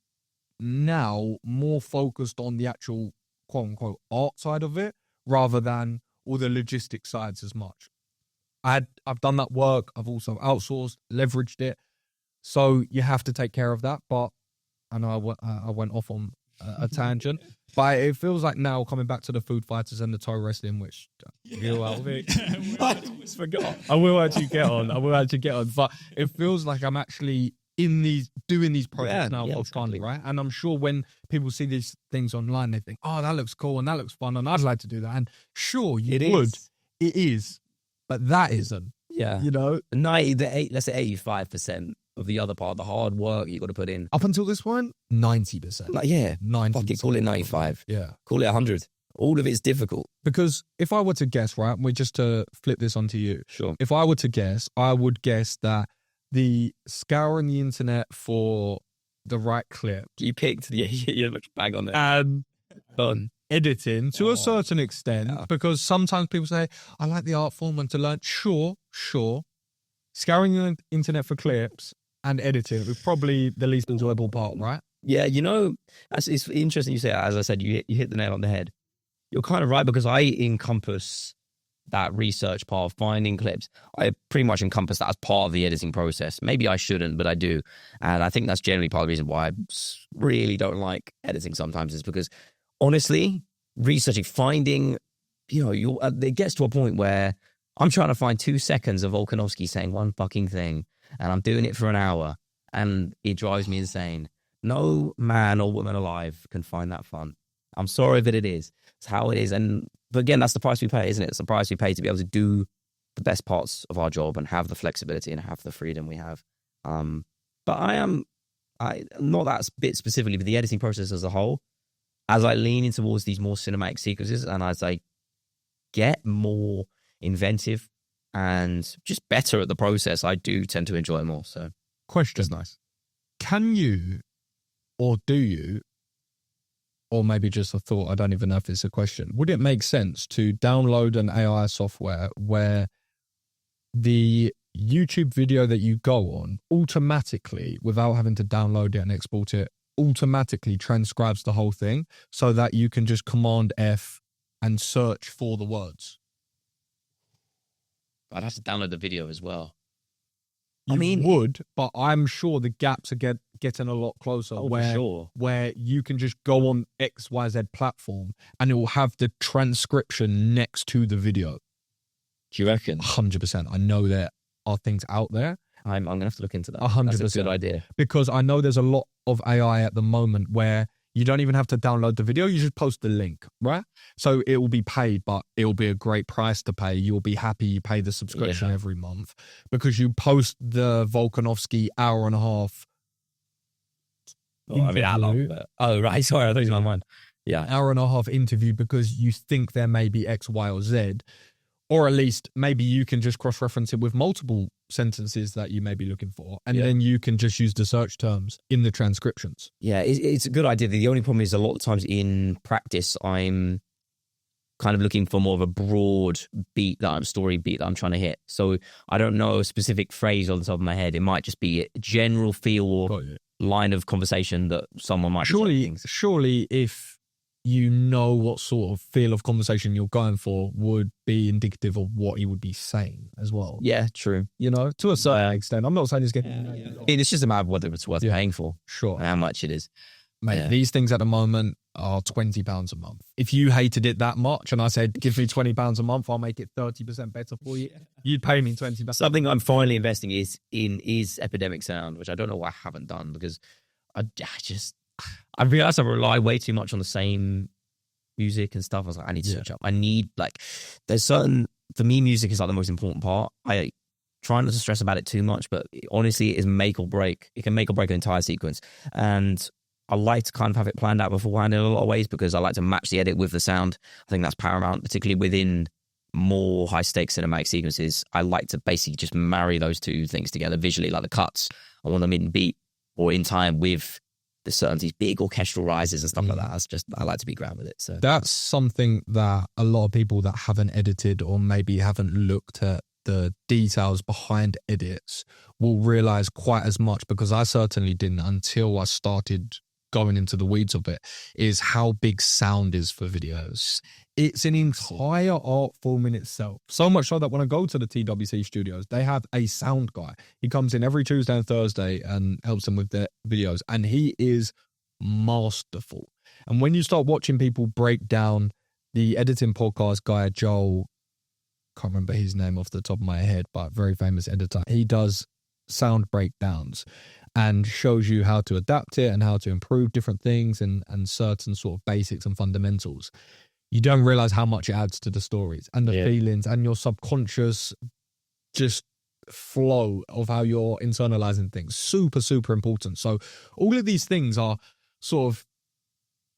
now more focused on the actual quote unquote art side of it rather than all the logistic sides as much. I've done that work. I've also outsourced, leveraged it. So you have to take care of that. But I know I went off on a tangent. But it feels like now coming back to the food fighters and the toe wrestling, which I almost forgot. I will actually get on. But it feels like I'm actually doing these projects now constantly, right? And I'm sure when people see these things online, they think, oh, that looks cool and that looks fun and I'd like to do that. And sure, it is. But that isn't. Yeah. You know? Let's say 85% of the other part, the hard work you got to put in. Up until this point, 90%. Like, yeah. 90%. Fuck it, call it 95. Yeah. Call it 100. All of it's difficult. Because if I were to guess, right, we're just to flip this onto you. Sure. If I were to guess, I would guess that the scouring the internet for the right clip. You picked, you look bang on there. And done. Editing to a certain extent, because sometimes people say, I like the art form and to learn. Sure. Scouring the internet for clips and editing is probably the least enjoyable part, right? Yeah, you know, it's interesting you say that. As I said, you hit the nail on the head. You're kind of right, because I encompass that research part of finding clips. I pretty much encompass that as part of the editing process. Maybe I shouldn't, but I do. And I think that's generally part of the reason why I really don't like editing sometimes, is because honestly, researching, finding, you know, it gets to a point where I'm trying to find 2 seconds of Volkanovski saying one fucking thing, and I'm doing it for an hour, and it drives me insane. No man or woman alive can find that fun. I'm sorry that it is. It's how it is. But again, that's the price we pay, isn't it? It's the price we pay to be able to do the best parts of our job and have the flexibility and have the freedom we have. But I not that bit specifically, but the editing process as a whole, as I lean in towards these more cinematic sequences and as I get more inventive and just better at the process, I do tend to enjoy it more. So, question. It's nice. Can you, or do you, or maybe just a thought, I don't even know if it's a question, would it make sense to download an AI software where the YouTube video that you go on automatically, without having to download it and export it, automatically transcribes the whole thing so that you can just Command F and search for the words. I'd have to download the video as well. You would, but I'm sure the gaps are getting a lot closer. Where you can just go on XYZ platform and it will have the transcription next to the video. Do you reckon? 100%. I know there are things out there. I'm going to have to look into that. 100%. That's a good idea. Because I know there's a lot of AI at the moment where you don't even have to download the video. You just post the link, right? So it will be paid, but it will be a great price to pay. You'll be happy you pay the subscription every month because you post the Volkanovski hour and a half. That long. But, right. Sorry, I thought it was my mind. Yeah. Hour and a half interview because you think there may be X, Y, or Z. Or at least maybe you can just cross-reference it with multiple sentences that you may be looking for. And then you can just use the search terms in the transcriptions. Yeah, it's a good idea. The only problem is a lot of times in practice, I'm kind of looking for more of a broad story beat that I'm trying to hit. So I don't know a specific phrase on the top of my head. It might just be a general feel or line of conversation that someone might Surely if you know what sort of feel of conversation you're going for would be indicative of what he would be saying as well. Yeah, true. You know, to a certain extent. I'm not saying it's getting... It's just a matter of whether it's worth paying for. Sure. And how much it is. Mate, these things at the moment are £20 a month. If you hated it that much and I said, give me £20 a month, I'll make it 30% better for you, you'd pay me £20. Something I'm finally investing is Epidemic Sound, which I don't know why I haven't done because I realized I rely way too much on the same music and stuff. I was like, I need to switch up. I need for me, music is like the most important part. I try not to stress about it too much, but honestly, it is make or break. It can make or break an entire sequence. And I like to kind of have it planned out beforehand in a lot of ways because I like to match the edit with the sound. I think that's paramount, particularly within more high stakes cinematic sequences. I like to basically just marry those two things together visually, like the cuts. I want them in beat or in time with these big orchestral rises and stuff like that. I like to be grand with it. So that's something that a lot of people that haven't edited or maybe haven't looked at the details behind edits will realize quite as much, because I certainly didn't until I started going into the weeds of it, is how big sound is for videos. It's an entire art form in itself. So much so that when I go to the TWC studios, they have a sound guy. He comes in every Tuesday and Thursday and helps them with their videos. And he is masterful. And when you start watching people break down, the editing podcast guy, Joel, can't remember his name off the top of my head, but very famous editor. He does sound breakdowns and shows you how to adapt it and how to improve different things and certain sort of basics and fundamentals. You don't realize how much it adds to the stories and the feelings and your subconscious just flow of how you're internalizing things. Super, super important. So all of these things are sort of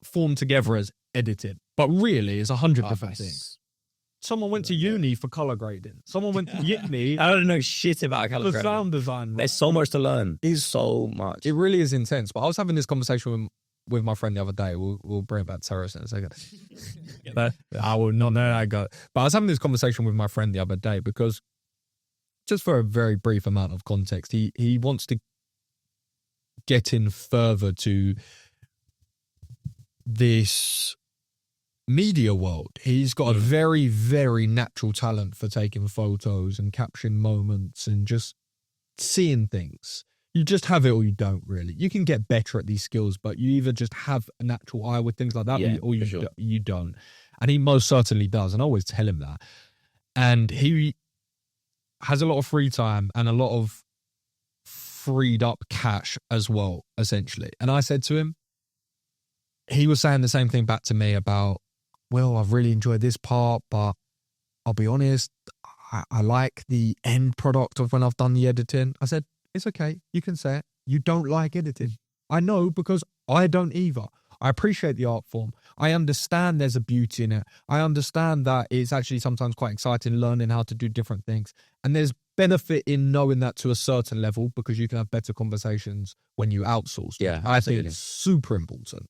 formed together as edited, but really it's 100 different things. Someone went to uni for color grading. Someone went to uni. I don't know shit about color grading. Sound design. Right? There's so much to learn. There's so much. It really is intense. But I was having this conversation with my friend the other day. We'll bring it back to terrorists in a second. But I will not know that I got. But I was having this conversation with my friend the other day because, just for a very brief amount of context, he wants to get in further to this media world. He's got a very, very natural talent for taking photos and capturing moments and just seeing things. You just have it or you don't, really. You can get better at these skills, but you either just have a natural eye with things like that or you don't. And he most certainly does. And I always tell him that. And he has a lot of free time and a lot of freed up cash as well, essentially. And I said to him, he was saying the same thing back to me about, well, I've really enjoyed this part, but I'll be honest, I like the end product of when I've done the editing. I said, it's okay. You can say it. You don't like editing. I know, because I don't either. I appreciate the art form. I understand there's a beauty in it. I understand that it's actually sometimes quite exciting learning how to do different things. And there's benefit in knowing that to a certain level, because you can have better conversations when you outsource. Yeah, I think it's super important.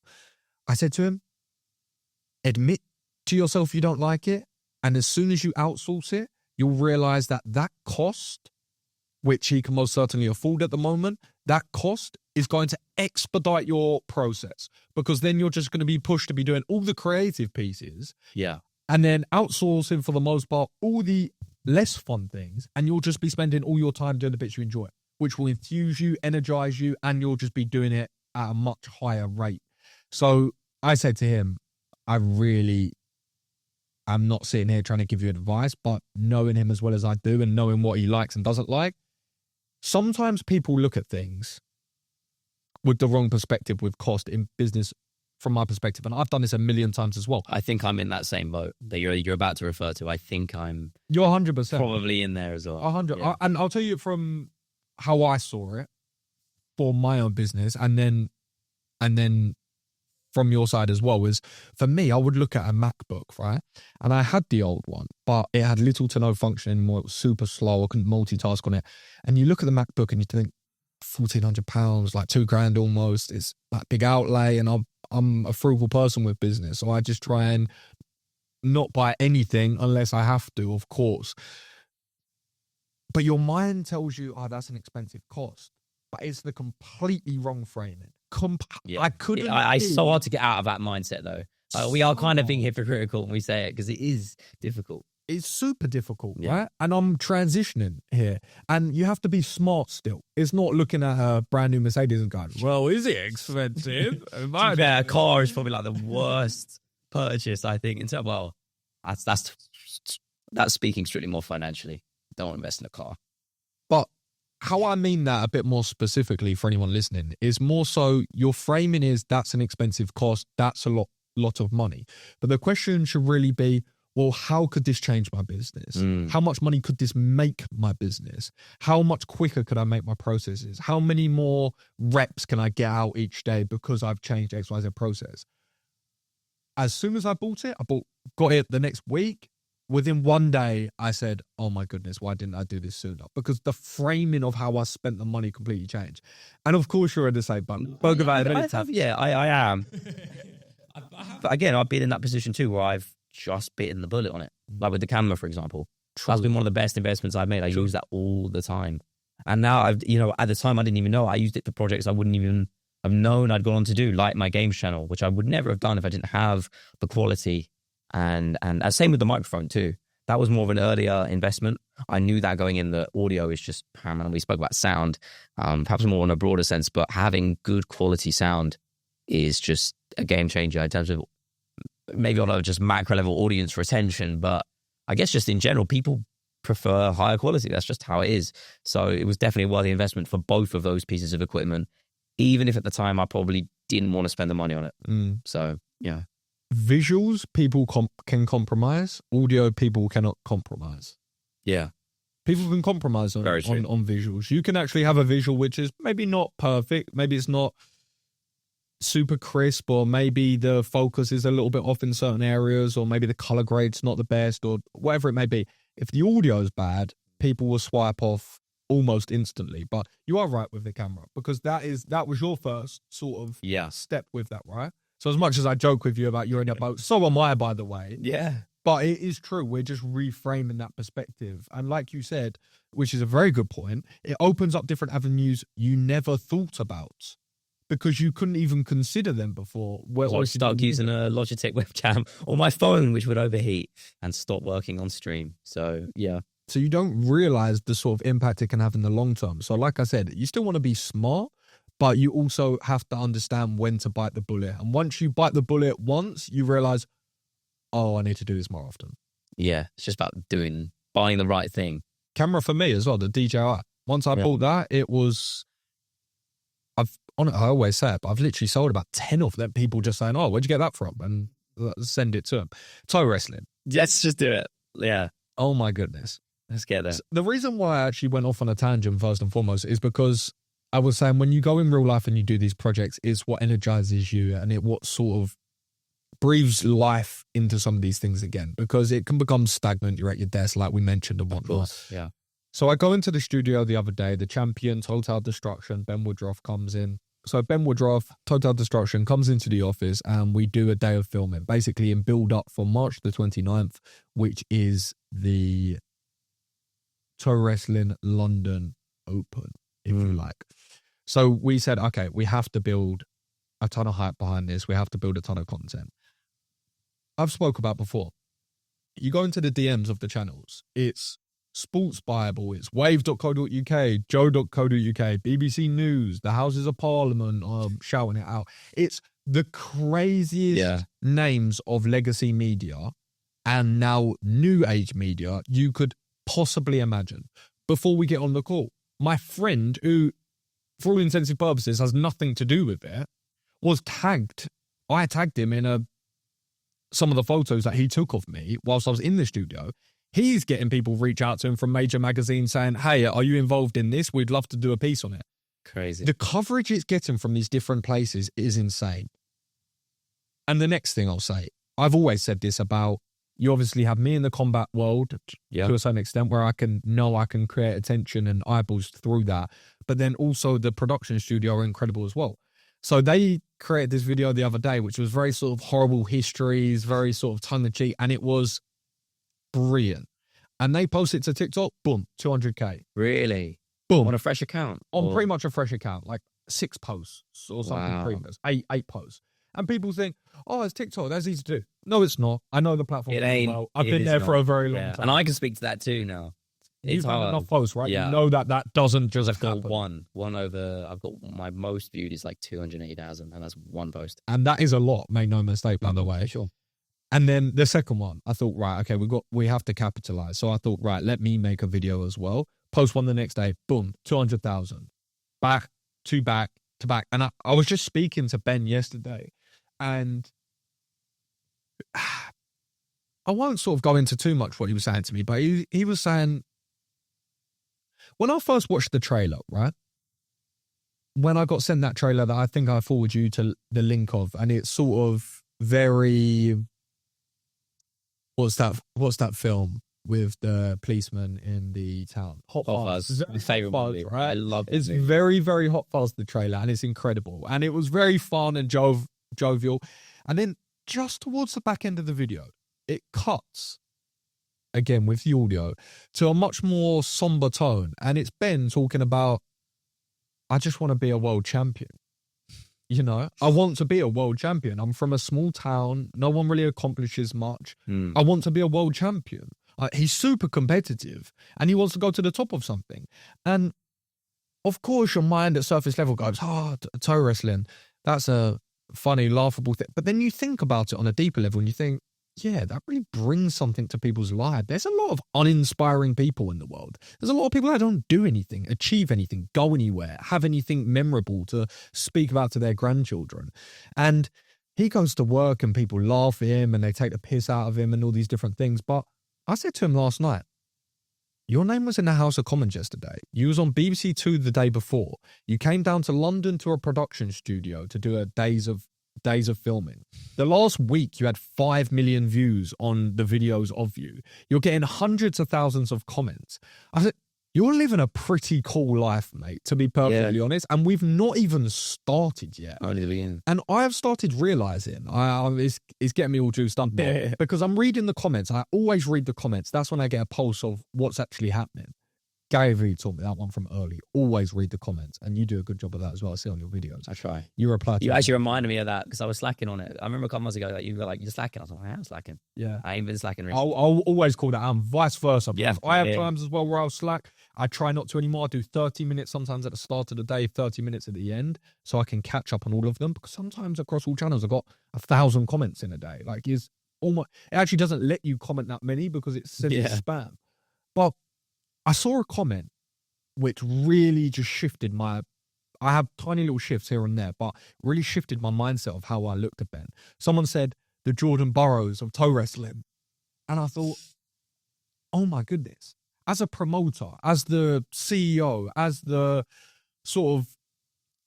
I said to him, admit to yourself you don't like it, and as soon as you outsource it, you'll realize that cost which he can most certainly afford at the moment, that cost is going to expedite your process, because then you're just going to be pushed to be doing all the creative pieces. Yeah. And then outsourcing, for the most part, all the less fun things, and you'll just be spending all your time doing the bits you enjoy, which will infuse you, energize you, and you'll just be doing it at a much higher rate. So I said to him, I'm not sitting here trying to give you advice, but knowing him as well as I do and knowing what he likes and doesn't like, sometimes people look at things with the wrong perspective with cost in business, from my perspective. And I've done this a million times as well. I think I'm in that same boat that you're about to refer to. I think I'm You're 100%. probably in there as well. 100. Yeah. And I'll tell you from how I saw it for my own business, and then from your side as well, is for me, I would look at a MacBook, right? And I had the old one, but it had little to no function anymore. It was super slow. I couldn't multitask on it. And you look at the MacBook and you think, £1,400, like $2,000 almost. It's like big outlay, and I'm a frugal person with business, so I just try and not buy anything unless I have to, of course. But your mind tells you, oh, that's an expensive cost. But it's the completely wrong framing. I couldn't. It's so hard to get out of that mindset, though. We are kind of being hypocritical when we say it, because it is difficult. It's super difficult, Yeah. right? And I'm transitioning here. And you have to be smart still. It's not looking at a brand new Mercedes and going, well, is it expensive? A car is probably like the worst purchase, I think. That's speaking strictly more financially. Don't invest in a car. But how I mean that a bit more specifically for anyone listening is more so your framing is that's an expensive cost. That's a lot of money. But the question should really be, well, how could this change my business? How much money could this make my business? How much quicker could I make my processes? How many more reps can I get out each day because I've changed XYZ process? As soon as I bought it, got it the next week. Within one day, I said, oh my goodness, why didn't I do this sooner? Because the framing of how I spent the money completely changed. And of course, you're in the same boat. Spoke about it. I am. But again, I've been in that position too, where I've just bitten the bullet on it. Like with the camera, for example. That's been one of the best investments I've made. I use that all the time. And now at the time I didn't even know. I used it for projects I wouldn't even have known I'd gone on to do, like my games channel, which I would never have done if I didn't have the quality. And same with the microphone too. That was more of an earlier investment. I knew that going in, the audio is just paramount. We spoke about sound, perhaps more in a broader sense, but having good quality sound is just a game changer in terms of maybe on a just macro level audience retention, but I guess just in general, people prefer higher quality. That's just how it is. So it was definitely a worthy investment for both of those pieces of equipment, even if at the time I probably didn't want to spend the money on it. So, yeah. Visuals, people can compromise. Audio, people cannot compromise. Yeah. People can compromise on visuals. You can actually have a visual which is maybe not perfect. Maybe it's not super crisp, or maybe the focus is a little bit off in certain areas, or maybe the color grade's not the best, or whatever it may be. If the audio is bad, people will swipe off almost instantly. But you are right with the camera, because that was your first sort of step with that, right? So as much as I joke with you about you're in a boat, so am I, by the way. Yeah. But it is true. We're just reframing that perspective. And like you said, which is a very good point, it opens up different avenues you never thought about, because you couldn't even consider them before. I was stuck using a Logitech webcam on my phone, which would overheat and stop working on stream. So, yeah. So you don't realize the sort of impact it can have in the long term. So like I said, you still want to be smart, but you also have to understand when to bite the bullet. And once you bite the bullet once, you realize, oh, I need to do this more often. Yeah, it's just about buying the right thing. Camera for me as well, the DJI. Once I bought that, it was... I always say it, but I've literally sold about 10 of them. People just saying, oh, where'd you get that from? And send it to them. Toe wrestling. Let's just do it. Yeah. Oh my goodness. Let's get there. So the reason why I actually went off on a tangent first and foremost is because I was saying when you go in real life and you do these projects, it's what energizes you, and what sort of breathes life into some of these things again, because it can become stagnant. You're at your desk, like we mentioned, and whatnot. Of course, yeah. So I go into the studio the other day, the champion, Total Destruction, Ben Woodruff comes in. So Ben Woodruff, Total Destruction, comes into the office and we do a day of filming, basically in build up for March the 29th, which is the Toe Wrestling London open, if you like. So we said, okay, we have to build a ton of hype behind this. We have to build a ton of content. I've spoke about before. You go into the DMs of the channels. It's Sports Bible. It's wave.co.uk, joe.co.uk, BBC News, the Houses of Parliament are shouting it out. It's the craziest names of legacy media and now new age media you could possibly imagine. Before we get on the call, my friend, who for all intensive purposes has nothing to do with it, was tagged. I tagged him in some of the photos that he took of me whilst I was in the studio. He's getting people reach out to him from major magazines saying, hey, are you involved in this? We'd love to do a piece on it. Crazy. The coverage it's getting from these different places is insane. And the next thing I'll say, I've always said this about, you obviously have me in the combat world to a certain extent where I can create attention and eyeballs through that. But then also the production studio are incredible as well. So they created this video the other day, which was very sort of horrible histories, very sort of tongue-in-cheek, and it was brilliant. And they posted to TikTok, boom, 200K. Really? Boom. On a fresh account? On pretty much a fresh account, like 6 posts or something previous, eight posts. And people think, oh, it's TikTok, that's easy to do. No, it's not. I know the platform really well. I've been there for a very long time. And I can speak to that too now. You've had enough posts, right? You know that doesn't just happen. I've got my most viewed is like 280,000, and that's one post. And that is a lot, make no mistake, by the way. Sure. And then the second one, I thought, right, okay, we have to capitalize. So I thought, right, let me make a video as well. Post one the next day, boom, 200,000. Back to back to back. And I was just speaking to Ben yesterday, and I won't sort of go into too much what he was saying to me, but he was saying, when I first watched the trailer, right? When I got sent that trailer that I think I forwarded you to the link of, and it's sort of very, what's that film with the policeman in the town? Hot Fuzz. My favorite movie, right? I love it. It's very, very Hot Fuzz, the trailer, and it's incredible. And it was very fun and jovial. And then just towards the back end of the video, it cuts, again with the audio, to a much more somber tone. And it's Ben talking about, I just want to be a world champion. You know, I want to be a world champion. I'm from a small town. No one really accomplishes much. I want to be a world champion. He's super competitive and he wants to go to the top of something. And of course, your mind at surface level goes, toe wrestling, that's a funny, laughable thing. But then you think about it on a deeper level and you think, yeah, that really brings something to people's lives. There's a lot of uninspiring people in the world. There's a lot of people that don't do anything, achieve anything, go anywhere, have anything memorable to speak about to their grandchildren. And he goes to work and people laugh at him and they take the piss out of him and all these different things. But I said to him last night, your name was in the House of Commons yesterday. You was on BBC Two the day before. You came down to London to a production studio to do a days of filming. The last week you had 5 million views on the videos of you. You're getting hundreds of thousands of comments. I said, you're living a pretty cool life, mate, to be perfectly honest. And we've not even started yet. Only the beginning. And I have started realising, it's getting me all juiced up now, because I'm reading the comments. I always read the comments. That's when I get a pulse of what's actually happening. Gary Vee taught me that one from early. Always read the comments. And you do a good job of that as well. I see on your videos. I try. You reply to You actually reminded me of that because I was slacking on it. I remember a couple months ago that you were like, you're slacking. I was like, I am slacking. Yeah. I ain't been slacking. I'll always call that out. Vice versa. Yeah. I have times as well where I'll slack. I try not to anymore. I do 30 minutes sometimes at the start of the day, 30 minutes at the end, so I can catch up on all of them. Because sometimes across all channels, I've got 1,000 comments in a day. Like, it actually doesn't let you comment that many because it says it's spam. But I saw a comment which really just shifted I have tiny little shifts here and there, but really shifted my mindset of how I looked at Ben. Someone said, the Jordan Burroughs of toe wrestling. And I thought, oh my goodness. As a promoter, as the CEO, as the sort of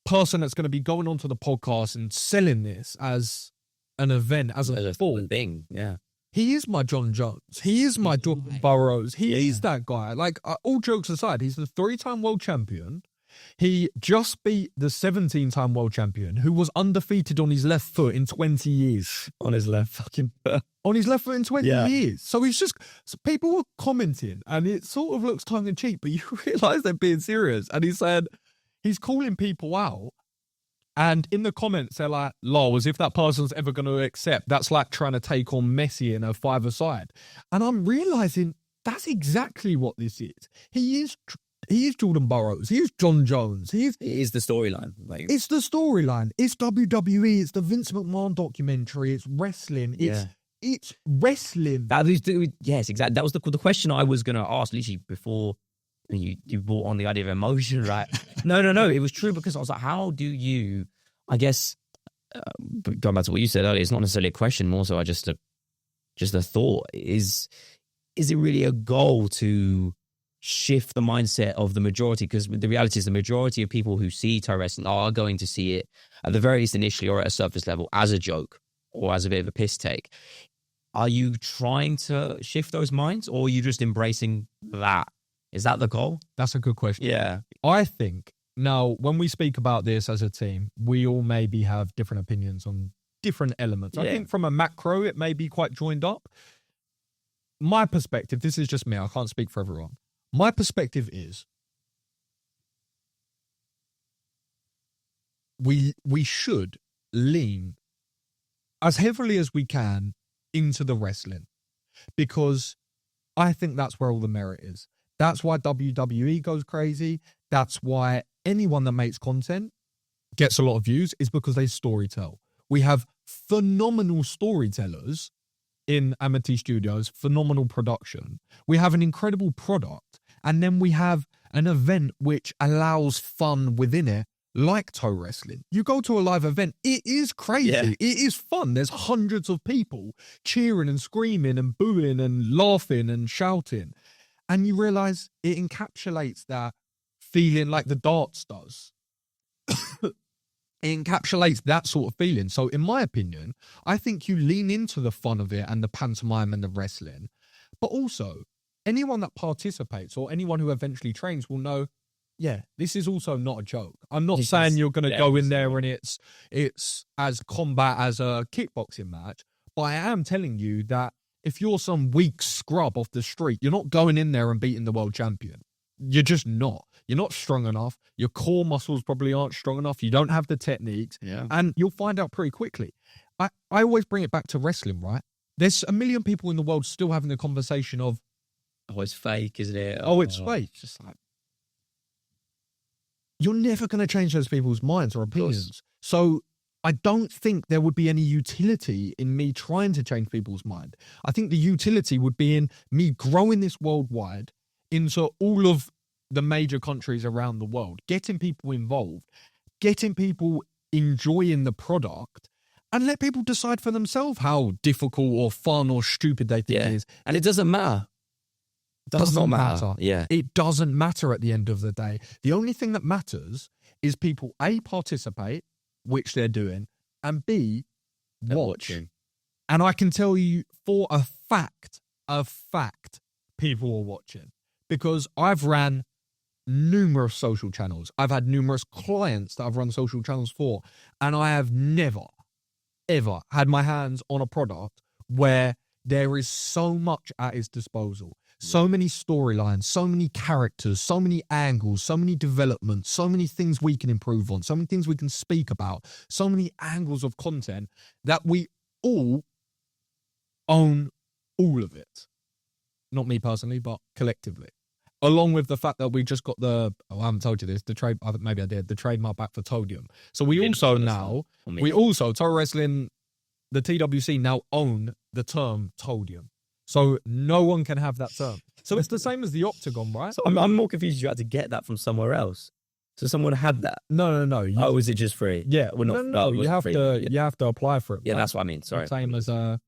person that's going to be going onto the podcast and selling this as an event, as a full thing, yeah. He is my John Jones. He is my Jordan Burroughs. He is that guy. Like, all jokes aside, he's the 3-time world champion. He just beat the 17-time world champion who was undefeated on his left foot in 20 years. On his left fucking foot. On his left foot in 20 Yeah. years. So it's just, so people were commenting and it sort of looks tongue in cheek, but you realise they're being serious. And he said, he's calling people out. And in the comments, they're like, lol, as if that person's ever going to accept. That's like trying to take on Messi in a five-a-side. And I'm realising that's exactly what this is. He is Jordan Burroughs. He is John Jones. It is the storyline. It's the storyline. It's WWE. It's the Vince McMahon documentary. It's wrestling. It's wrestling. Yes, exactly. That was the question I was going to ask literally before you brought on the idea of emotion, right? No. It was true because I was like, how do you, I guess, going back to what you said earlier, it's not necessarily a question, more so just a thought. Is it really a goal to shift the mindset of the majority? Because the reality is the majority of people who see Thai wrestling are going to see it, at the very least initially or at a surface level, as a joke or as a bit of a piss take. Are you trying to shift those minds, or are you just embracing that? Is that the goal? That's a good question. Yeah. I think, now, when we speak about this as a team, we all maybe have different opinions on different elements. I think from a macro, it may be quite joined up. My perspective, this is just me, I can't speak for everyone. My perspective is we should lean as heavily as we can into the wrestling, because I think that's where all the merit is. That's why WWE goes crazy. That's why anyone that makes content gets a lot of views, is because they storytell. We have phenomenal storytellers in Amity Studios, phenomenal production. We have an incredible product. And then we have an event which allows fun within it, like toe wrestling. You go to a live event, it is crazy. Yeah. It is fun. There's hundreds of people cheering and screaming and booing and laughing and shouting. And you realise it encapsulates that feeling like the darts does. It encapsulates that sort of feeling. So in my opinion, I think you lean into the fun of it and the pantomime and the wrestling. But also, anyone that participates or anyone who eventually trains will know, yeah, this is also not a joke. I'm not saying you're going to go in there and it's as combat as a kickboxing match, but I am telling you that if you're some weak scrub off the street, you're not going in there and beating the world champion. You're just not. You're not strong enough. Your core muscles probably aren't strong enough. You don't have the techniques. Yeah. And you'll find out pretty quickly. I always bring it back to wrestling, right? There's a million people in the world still having the conversation of, oh, it's fake, isn't it? oh, it's fake. It's just like, you're never going to change those people's minds or opinions. So I don't think there would be any utility in me trying to change people's mind. I think the utility would be in me growing this worldwide into all of the major countries around the world, getting people involved, getting people enjoying the product, and let people decide for themselves how difficult or fun or stupid they think it is. And it doesn't matter. It does not matter. Yeah. It doesn't matter at the end of the day. The only thing that matters is people, A, participate, which they're doing, and B, watch. And I can tell you for a fact, people are watching. Because I've ran numerous social channels. I've had numerous clients that I've run social channels for. And I have never, ever had my hands on a product where there is so much at its disposal. So many storylines, so many characters, so many angles, so many developments, so many things we can improve on, so many things we can speak about, so many angles of content that we all own all of it. Not me personally, but collectively. Along with the fact that we just got I haven't told you this, maybe I did, the trademark back for Todium. So we also now, Toe Wrestling, the TWC now own the term Todium. So no one can have that term. So it's the same as the octagon, right? So I'm more confused. You had to get that from somewhere else. So someone had that. No. Is it just free? Yeah. Well, No. You have to apply for it. Yeah, right? that's what I mean. Sorry. Same as I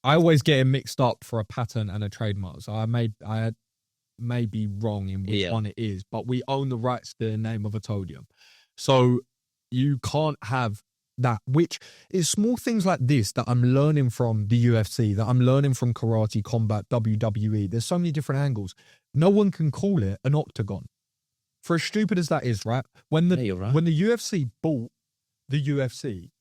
always get it mixed up for a patent and a trademark. So I may be wrong in which one it is, but we own the rights to the name of a Todium. So you can't have that, which is small things like this that I'm learning from the UFC, that I'm learning from karate, combat, WWE. There's so many different angles. No one can call it an octagon. for as stupid as that is, right? When Yeah, you're right. when the UFC bought the UFC,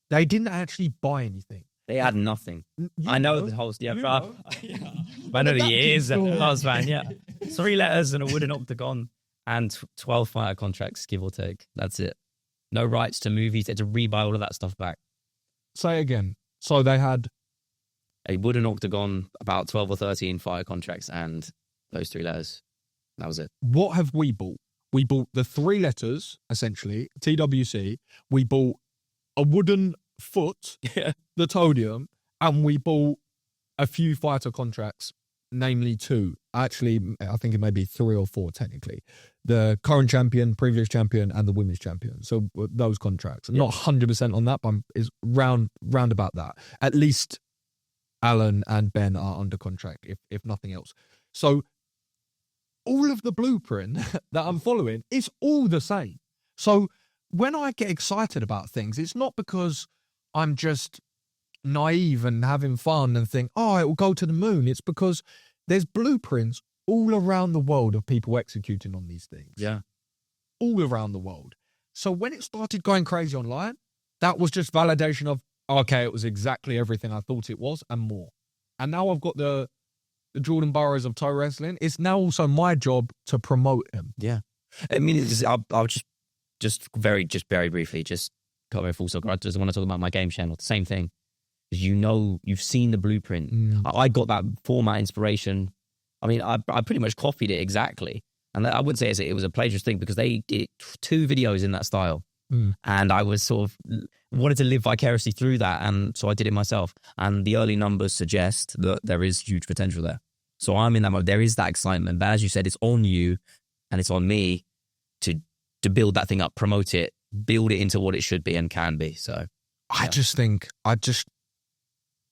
they didn't actually buy anything. They had nothing. You I know the whole. Yeah, You bro. know. I know the That years. kid's I was story. fan. Yeah, 3 letters and a wooden octagon and 12 fighter contracts, give or take. That's it. No rights to movies. They had to rebuy all of that stuff back. Say again. So they had A wooden octagon, about 12 or 13 fire contracts, and those 3 letters. That was it. what have we bought? We bought the 3 letters, essentially, TWC. We bought a wooden foot, Yeah. the Todium, and we bought a few fighter contracts, namely 2. Actually, I think it may be 3 or 4 technically. The current champion, previous champion, and the women's champion. So those contracts. Yeah. Not 100% on that, but is round about that. At least Alan and Ben are under contract, if nothing else. So all of the blueprint that I'm following is all the same. So when I get excited about things, it's not because I'm just naive and having fun and think, oh, it will go to the moon. It's because there's blueprints all around the world of people executing on these things. Yeah. All around the world. So when it started going crazy online, that was just validation of, okay, it was exactly everything I thought it was and more. And now I've got the Jordan Burroughs of toe wrestling. It's now also my job to promote him. Yeah. I mean, I'll just very briefly, just cover full circle. I just want to talk about my game channel. The same thing. You've seen the blueprint. I got that format inspiration. I mean, I pretty much copied it exactly. And I wouldn't say it was a plagiarist thing because they did 2 videos in that style. And I was sort of wanted to live vicariously through that. And so I did it myself. And the early numbers suggest that there is huge potential there. So I'm in that mode. There is that excitement. But as you said, it's on you and it's on me to build that thing up, promote it, build it into what it should be and can be. So I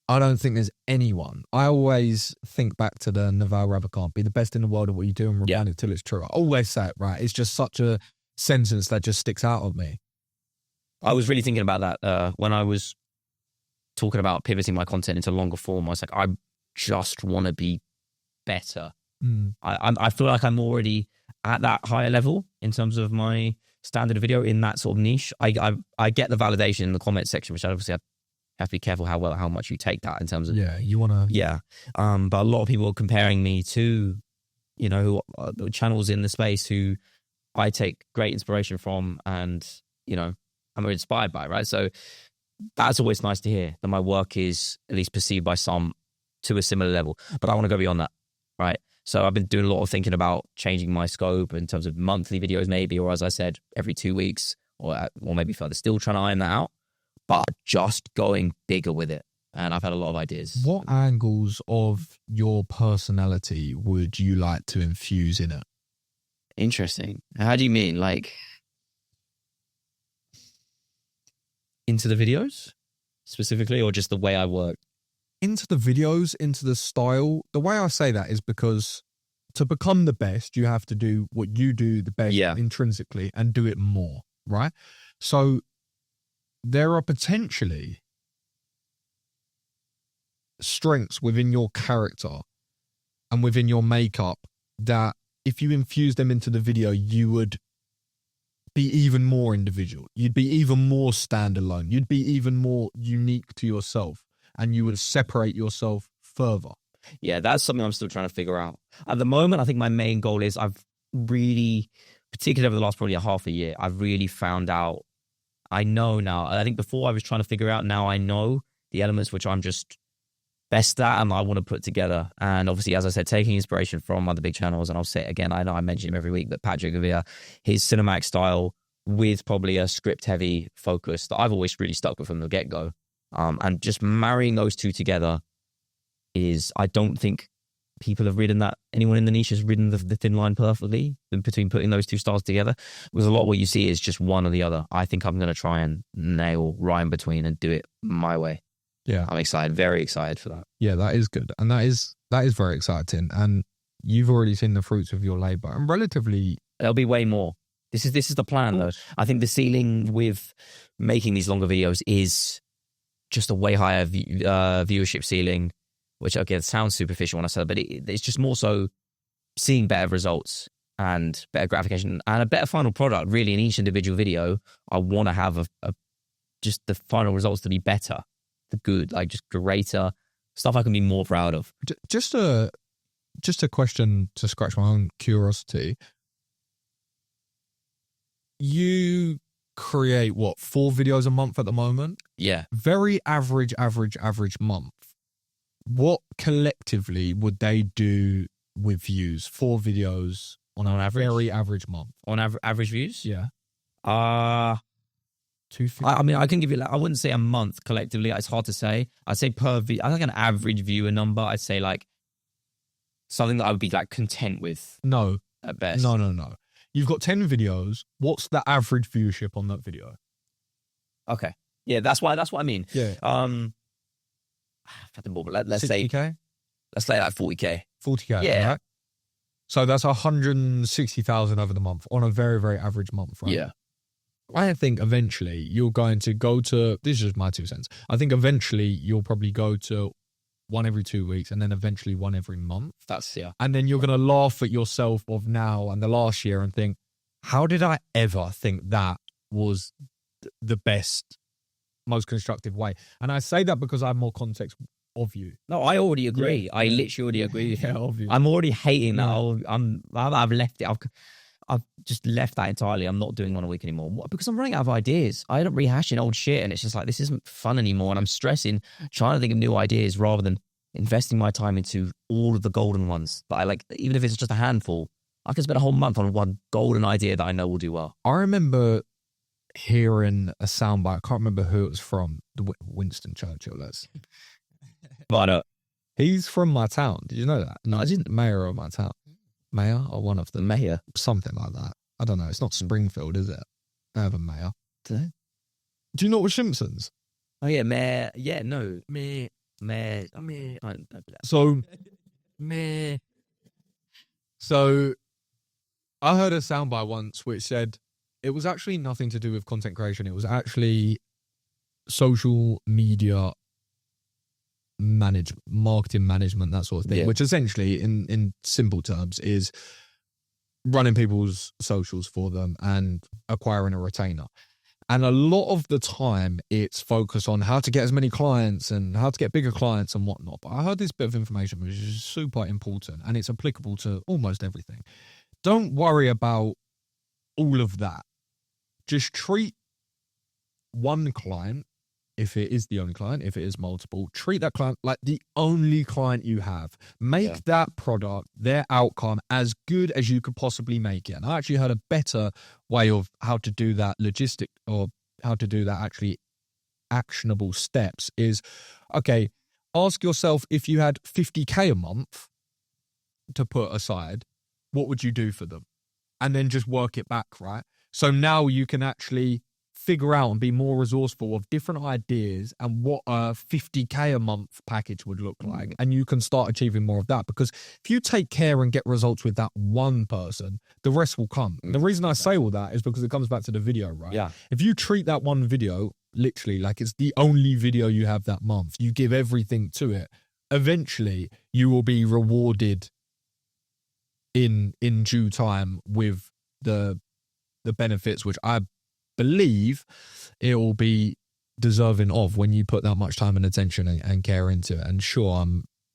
don't think there's anyone. I always think back to the Naval Ravikant, be the best in the world at what you do and rebrand it till it's true. I always say it, right? It's just such a sentence that just sticks out of me. I was really thinking about that when I was talking about pivoting my content into longer form. I was like, I just want to be better. I feel like I'm already at that higher level in terms of my standard video in that sort of niche. I get the validation in the comment section, which I obviously have to be careful how much you take that in terms of you want to but a lot of people are comparing me to who the channels in the space who I take great inspiration from and I'm inspired by, right? So that's always nice to hear that my work is at least perceived by some to a similar level, but I want to go beyond that, right? So I've been doing a lot of thinking about changing my scope in terms of monthly videos maybe, or as I said, every 2 weeks or maybe further, still trying to iron that out, but just going bigger with it. And I've had a lot of ideas. What angles of your personality would you like to infuse in it? Interesting. How do you mean? Like into the videos specifically, or just the way I work? Into the videos, into the style. The way I say that is because to become the best, you have to do what you do the best intrinsically and do it more, right? So there are potentially strengths within your character and within your makeup that if you infuse them into the video, you would be even more individual. You'd be even more standalone. You'd be even more unique to yourself and you would separate yourself further. Yeah, that's something I'm still trying to figure out. At the moment, I think my main goal is I've really, particularly over the last probably a half a year, I've really found out, I know now. I think before I was trying to figure out, now I know the elements which I'm just best at and I want to put together. And obviously, as I said, taking inspiration from other big channels, and I'll say it again, I know I mention him every week, but Patrick Gavia, his cinematic style with probably a script-heavy focus that I've always really stuck with from the get-go. And just marrying those two together is, I don't think people have ridden that, anyone in the niche has ridden the thin line perfectly in between putting those two styles together. Because a lot of what you see is just one or the other. I think I'm going to try and nail right in between and do it my way. Yeah. I'm excited, very excited for that. Yeah, that is good. And that is very exciting. And you've already seen the fruits of your labor and relatively. There'll be way more. This is the plan though. I think the ceiling with making these longer videos is just a way higher viewership ceiling, which again sounds superficial when I say that, but it's just more so seeing better results and better gratification and a better final product. Really, in each individual video, I want to have just the final results to be better, the good, like just greater stuff I can be more proud of. Just a question to scratch my own curiosity. You create what, 4 videos a month at the moment? Yeah. Very average month. What collectively would they do with views? 4 videos on average? Very average month. On average views? Yeah. 250. I mean, I can give you, I wouldn't say a month collectively. It's hard to say. I'd say per video, I think an average viewer number, I'd say like something that I would be like content with No. at best. No. You've got 10 videos. What's the average viewership on that video? Okay. Yeah, that's what I mean. Yeah. Let's say 60K? let's say like 40K. 40K. Yeah. Right? So that's 160,000 over the month on a very, very average month, right? Yeah. I think eventually you're going to go to, this is just my 2 cents. I think eventually you'll probably go to 1 every 2 weeks and then eventually 1 every month. That's, yeah. And then you're going to laugh at yourself of now and the last year and think, how did I ever think that was the best, most constructive way? And I say that because I have more context of you. No, I already agree. Yeah. I literally already agree with you. Yeah, of you. I'm already hating that. Yeah. I've left it. I've just left that entirely. I'm not doing 1 a week anymore because I'm running out of ideas. I end up rehashing old shit and it's just like, this isn't fun anymore. And I'm stressing, trying to think of new ideas rather than investing my time into all of the golden ones. But I like, even if it's just a handful, I can spend a whole month on one golden idea that I know will do well. I remember hearing a soundbite. I can't remember who it was from. Winston Churchill. But He's from my town. Did you know that? No, I didn't. Mayor of my town. Mayor or one of The them. mayor. Something like that. I don't know. It's not Springfield, is it? I have a mayor. Dunno. Do you know what Simpsons? Oh yeah, mayor. Yeah, no. Mayor. Don't be that. So, Mayor. so I heard a soundbite once which said it was actually nothing to do with content creation. It was actually social media marketing management, that sort of thing, Yeah. which essentially in simple terms is running people's socials for them and acquiring a retainer. And a lot of the time it's focused on how to get as many clients and how to get bigger clients and whatnot. But I heard this bit of information which is super important and it's applicable to almost everything. Don't worry about all of that. Just treat one client, if it is the only client, if it is multiple, treat that client like the only client you have. Make that product, their outcome, as good as you could possibly make it. And I actually heard a better way of how to do that logistic, or how to do that actually actionable steps is, okay, ask yourself, if you had 50K a month to put aside, what would you do for them? And then just work it back, right? So now you can actually figure out and be more resourceful of different ideas and what a 50K a month package would look like. And you can start achieving more of that, because if you take care and get results with that one person, the rest will come. The reason I say all that is because it comes back to the video, right? Yeah. If you treat that one video literally like it's the only video you have that month, you give everything to it, eventually you will be rewarded in due time with the benefits, which I believe it will be deserving of when you put that much time and attention and care into it. And sure,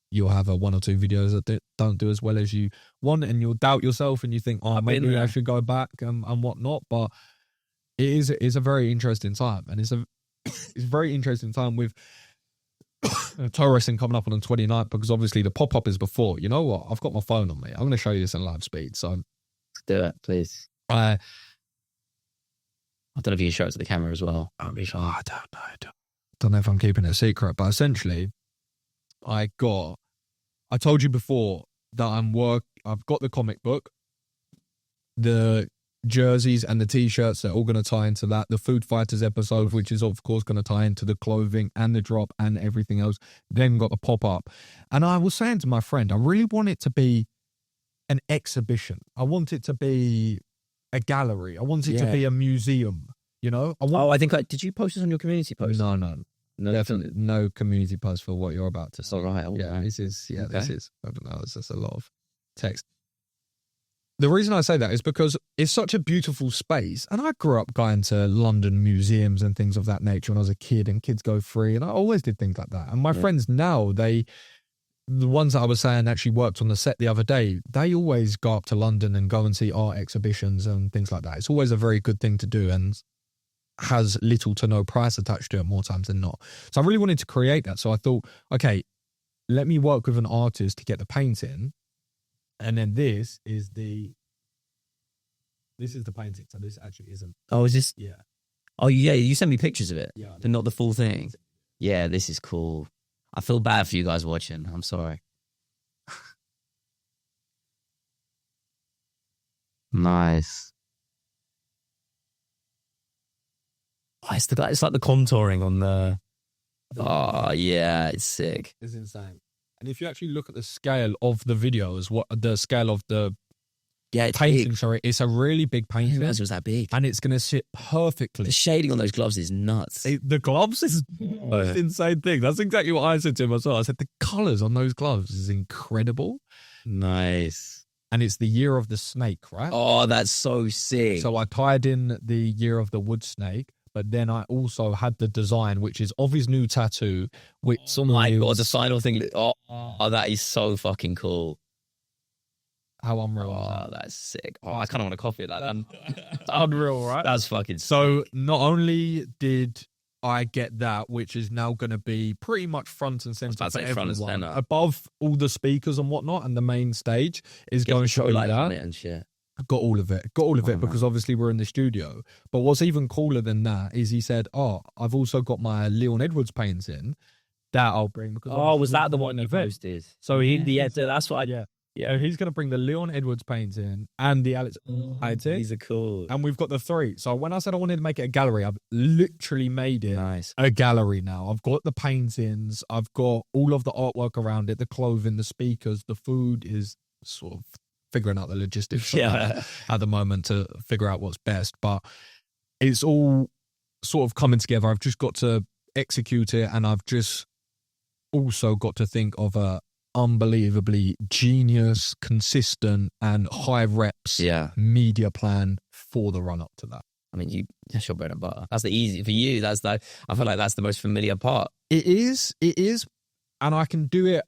you'll have 1 or 2 videos that don't do as well as you want, and you'll doubt yourself and you think, oh, maybe I should go back and whatnot. But it is a very interesting time, and it's a very interesting time with toe wrestling coming up on the 29th, because obviously the pop-up is before. You know what? I've got my phone on me. I'm going to show you this in live speed. So Do it, please. I don't know if you can show it to the camera as well. I don't know. I don't know if I'm keeping it a secret, but essentially, I told you before that I've got the comic book, the jerseys and the t-shirts, they're all going to tie into that. The Food Fighters episode, which is of course going to tie into the clothing and the drop and everything else. Then got the pop-up. And I was saying to my friend, I really want it to be an exhibition. I want it to be a gallery. I want it to be a museum, you know? I think did you post this on your community post? No, definitely no community post for what you're about to say. All right. Yeah, this is, Okay. this is, I don't know, it's just a lot of text. the reason I say that is because it's such a beautiful space. And I grew up going to London museums and things of that nature when I was a kid, and kids go free. And I always did things like that. And my friends now, the ones that I was saying actually worked on the set the other day, they always go up to London and go and see art exhibitions and things like that. It's always a very good thing to do and has little to no price attached to it more times than not. So I really wanted to create that. So I thought, okay, let me work with an artist to get the painting. And then this is the painting. So this actually isn't. Oh, is this? Yeah. Oh, yeah. You sent me pictures of it, Yeah. but not the full thing. Yeah, this is cool. I feel bad for you guys watching. I'm sorry. Nice. Oh, it's like the contouring on the. Oh yeah, it's sick. It's insane. And if you actually look at the scale of the videos, what the scale of the It's painting, big. sorry, it's a really big I didn't painting, realize it was that big. and it's going to sit perfectly. The shading on those gloves is nuts. The gloves is an insane thing. That's exactly what I said to him as well. I said the colours on those gloves is incredible, Nice. and it's the year of the snake, right? Oh, that's so sick. So I tied in the year of the wood snake, but then I also had the design, which is of his new tattoo, which oh my god, the final thing. Oh, that is so fucking cool. how unreal. Oh, that's sick. Oh, I kind of want to copy that. That's unreal, right? That's fucking sick. So not only did I get that, which is now going to be pretty much front and center about to for say front and everyone, center. above all the speakers and whatnot, and the main stage is going to show be like that. that and shit. Got all of it. Got all of it Oh, because obviously we're in the studio. But what's even cooler than that is he said, "Oh, I've also got my Leon Edwards painting that I'll bring." Because Oh, was obviously that the we're one in you the event. posted? So he, Yeah, that's what I. yeah, he's going to bring the Leon Edwards painting and the Alex painting. These are cool. And we've got the three. So when I said I wanted to make it a gallery, I've literally made it Nice. a gallery now. I've got the paintings. I've got all of the artwork around it, the clothing, the speakers, the food is sort of figuring out the logistics Yeah. at the moment to figure out what's best. But it's all sort of coming together. I've just got to execute it, and I've just also got to think of a unbelievably genius, consistent, and high reps Yeah. media plan for the run up to that. I mean, that's your bread and butter. That's the easy for you. I feel like that's the most familiar part. It is, and I can do it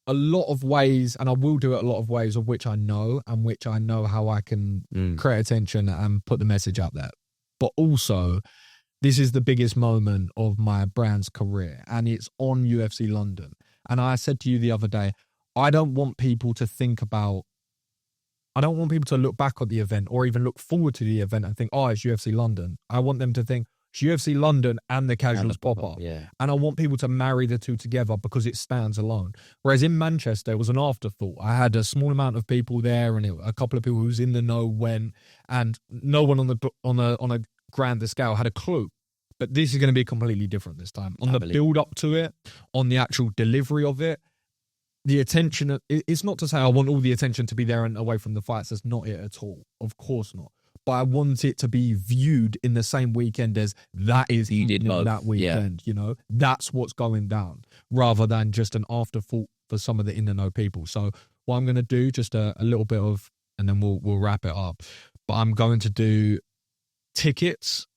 a lot of ways, and I will do it a lot of ways of which I know, and which I know how I can create attention and put the message out there. But also, this is the biggest moment of my brand's career, and it's on UFC London. And I said to you the other day, I don't want people to look back at the event or even look forward to the event and think, oh, it's UFC London. I want them to think it's UFC London and the casuals pop-up. Yeah. And I want people to marry the two together because it stands alone. Whereas in Manchester, it was an afterthought. I had a small amount of people there, and a couple of people who's in the know went, and no one on a grander scale had a clue. But this is going to be completely different this time. On the build up to it, on the actual delivery of it, the attention, it's not to say I want all the attention to be there and away from the fights. That's not it at all. Of course not. But I want it to be viewed in the same weekend as that is You did both. that weekend, you know? That's what's going down, rather than just an afterthought for some of the in-the-know people. So what I'm going to do, just a little bit of, and then we'll wrap it up. But I'm going to do tickets,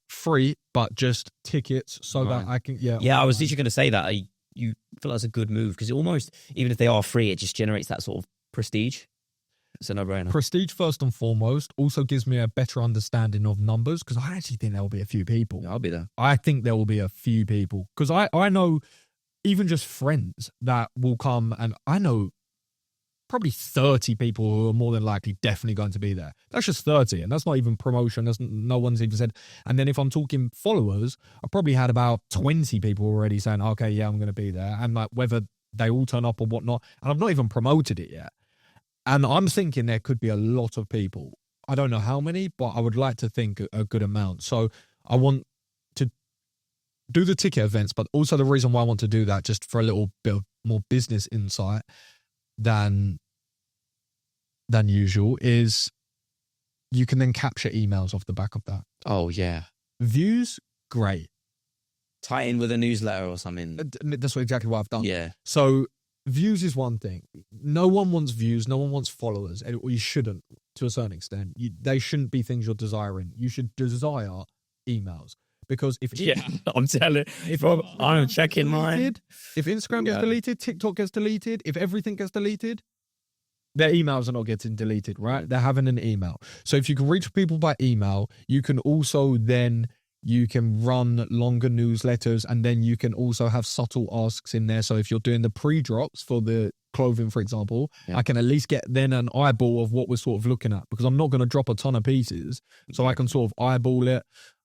free, but just tickets so that I can, Yeah, I was literally going to say that. You feel that's a good move because it almost, even if they are free, it just generates that sort of prestige. It's a no-brainer. Prestige first and foremost. Also gives me a better understanding of numbers, because I actually think there will be a few people. I'll be there. I think there will be a few people, because I know even just friends that will come, and I know probably 30 people who are more than likely definitely going to be there. That's just 30, and that's not even promotion. That's no one's even said. And then if I'm talking followers, I probably had about 20 people already saying, okay, yeah, I'm going to be there. And like whether they all turn up or whatnot, and I've not even promoted it yet. And I'm thinking there could be a lot of people. I don't know how many, but I would like to think a good amount. So I want to do the ticket events, but also the reason why I want to do that, just for a little bit of more business insight than usual, is you can then capture emails off the back of that. Oh, yeah. Views, great. Tie in with a newsletter or something. That's exactly what I've done. Yeah. So views is one thing. No one wants views. No one wants followers. And you shouldn't. to a certain extent. They shouldn't be things you're desiring. You should desire emails. Because if I'm telling. If I'm checking mine, if Instagram gets deleted, TikTok gets deleted, if everything gets deleted, their emails are not getting deleted, right? They're having an email. So if you can reach people by email, you can also then you can run longer newsletters, and then you can also have subtle asks in there. So if you're doing the pre-drops for the clothing, for example, I can at least get then an eyeball of what we're sort of looking at, because I'm not going to drop a ton of pieces. So I can sort of eyeball it.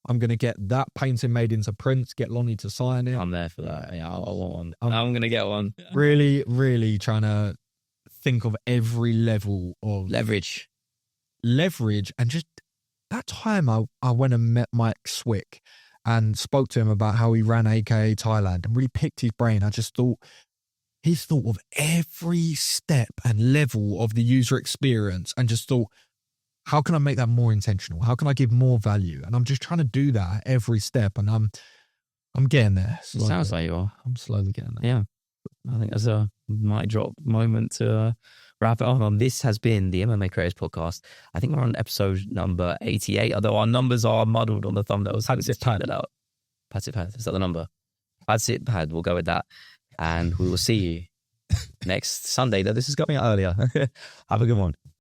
I'm going to get that painting made into prints, get Lonnie to sign it. I'm there for that. Yeah, I want one. I'm going to get one. Really, really trying to think of every level of leverage. And just that time I went and met Mike Swick and spoke to him about how he ran AKA Thailand and really picked his brain. I just thought he's thought of every step and level of the user experience and just thought, how can I make that more intentional? How can I give more value? And I'm just trying to do that at every step, and I'm getting there. It sounds like you are. I'm slowly getting there. Yeah. I think that's a mic drop moment to wrap it up on. This has been the MMA Creators Podcast. I think we're on episode number 88, although our numbers are muddled on the thumbnails. Pad sit pad. Pad sit pad. Is that the number? Pad sit pad. We'll go with that. And we will see you next Sunday, though this is going out earlier. Have a good one.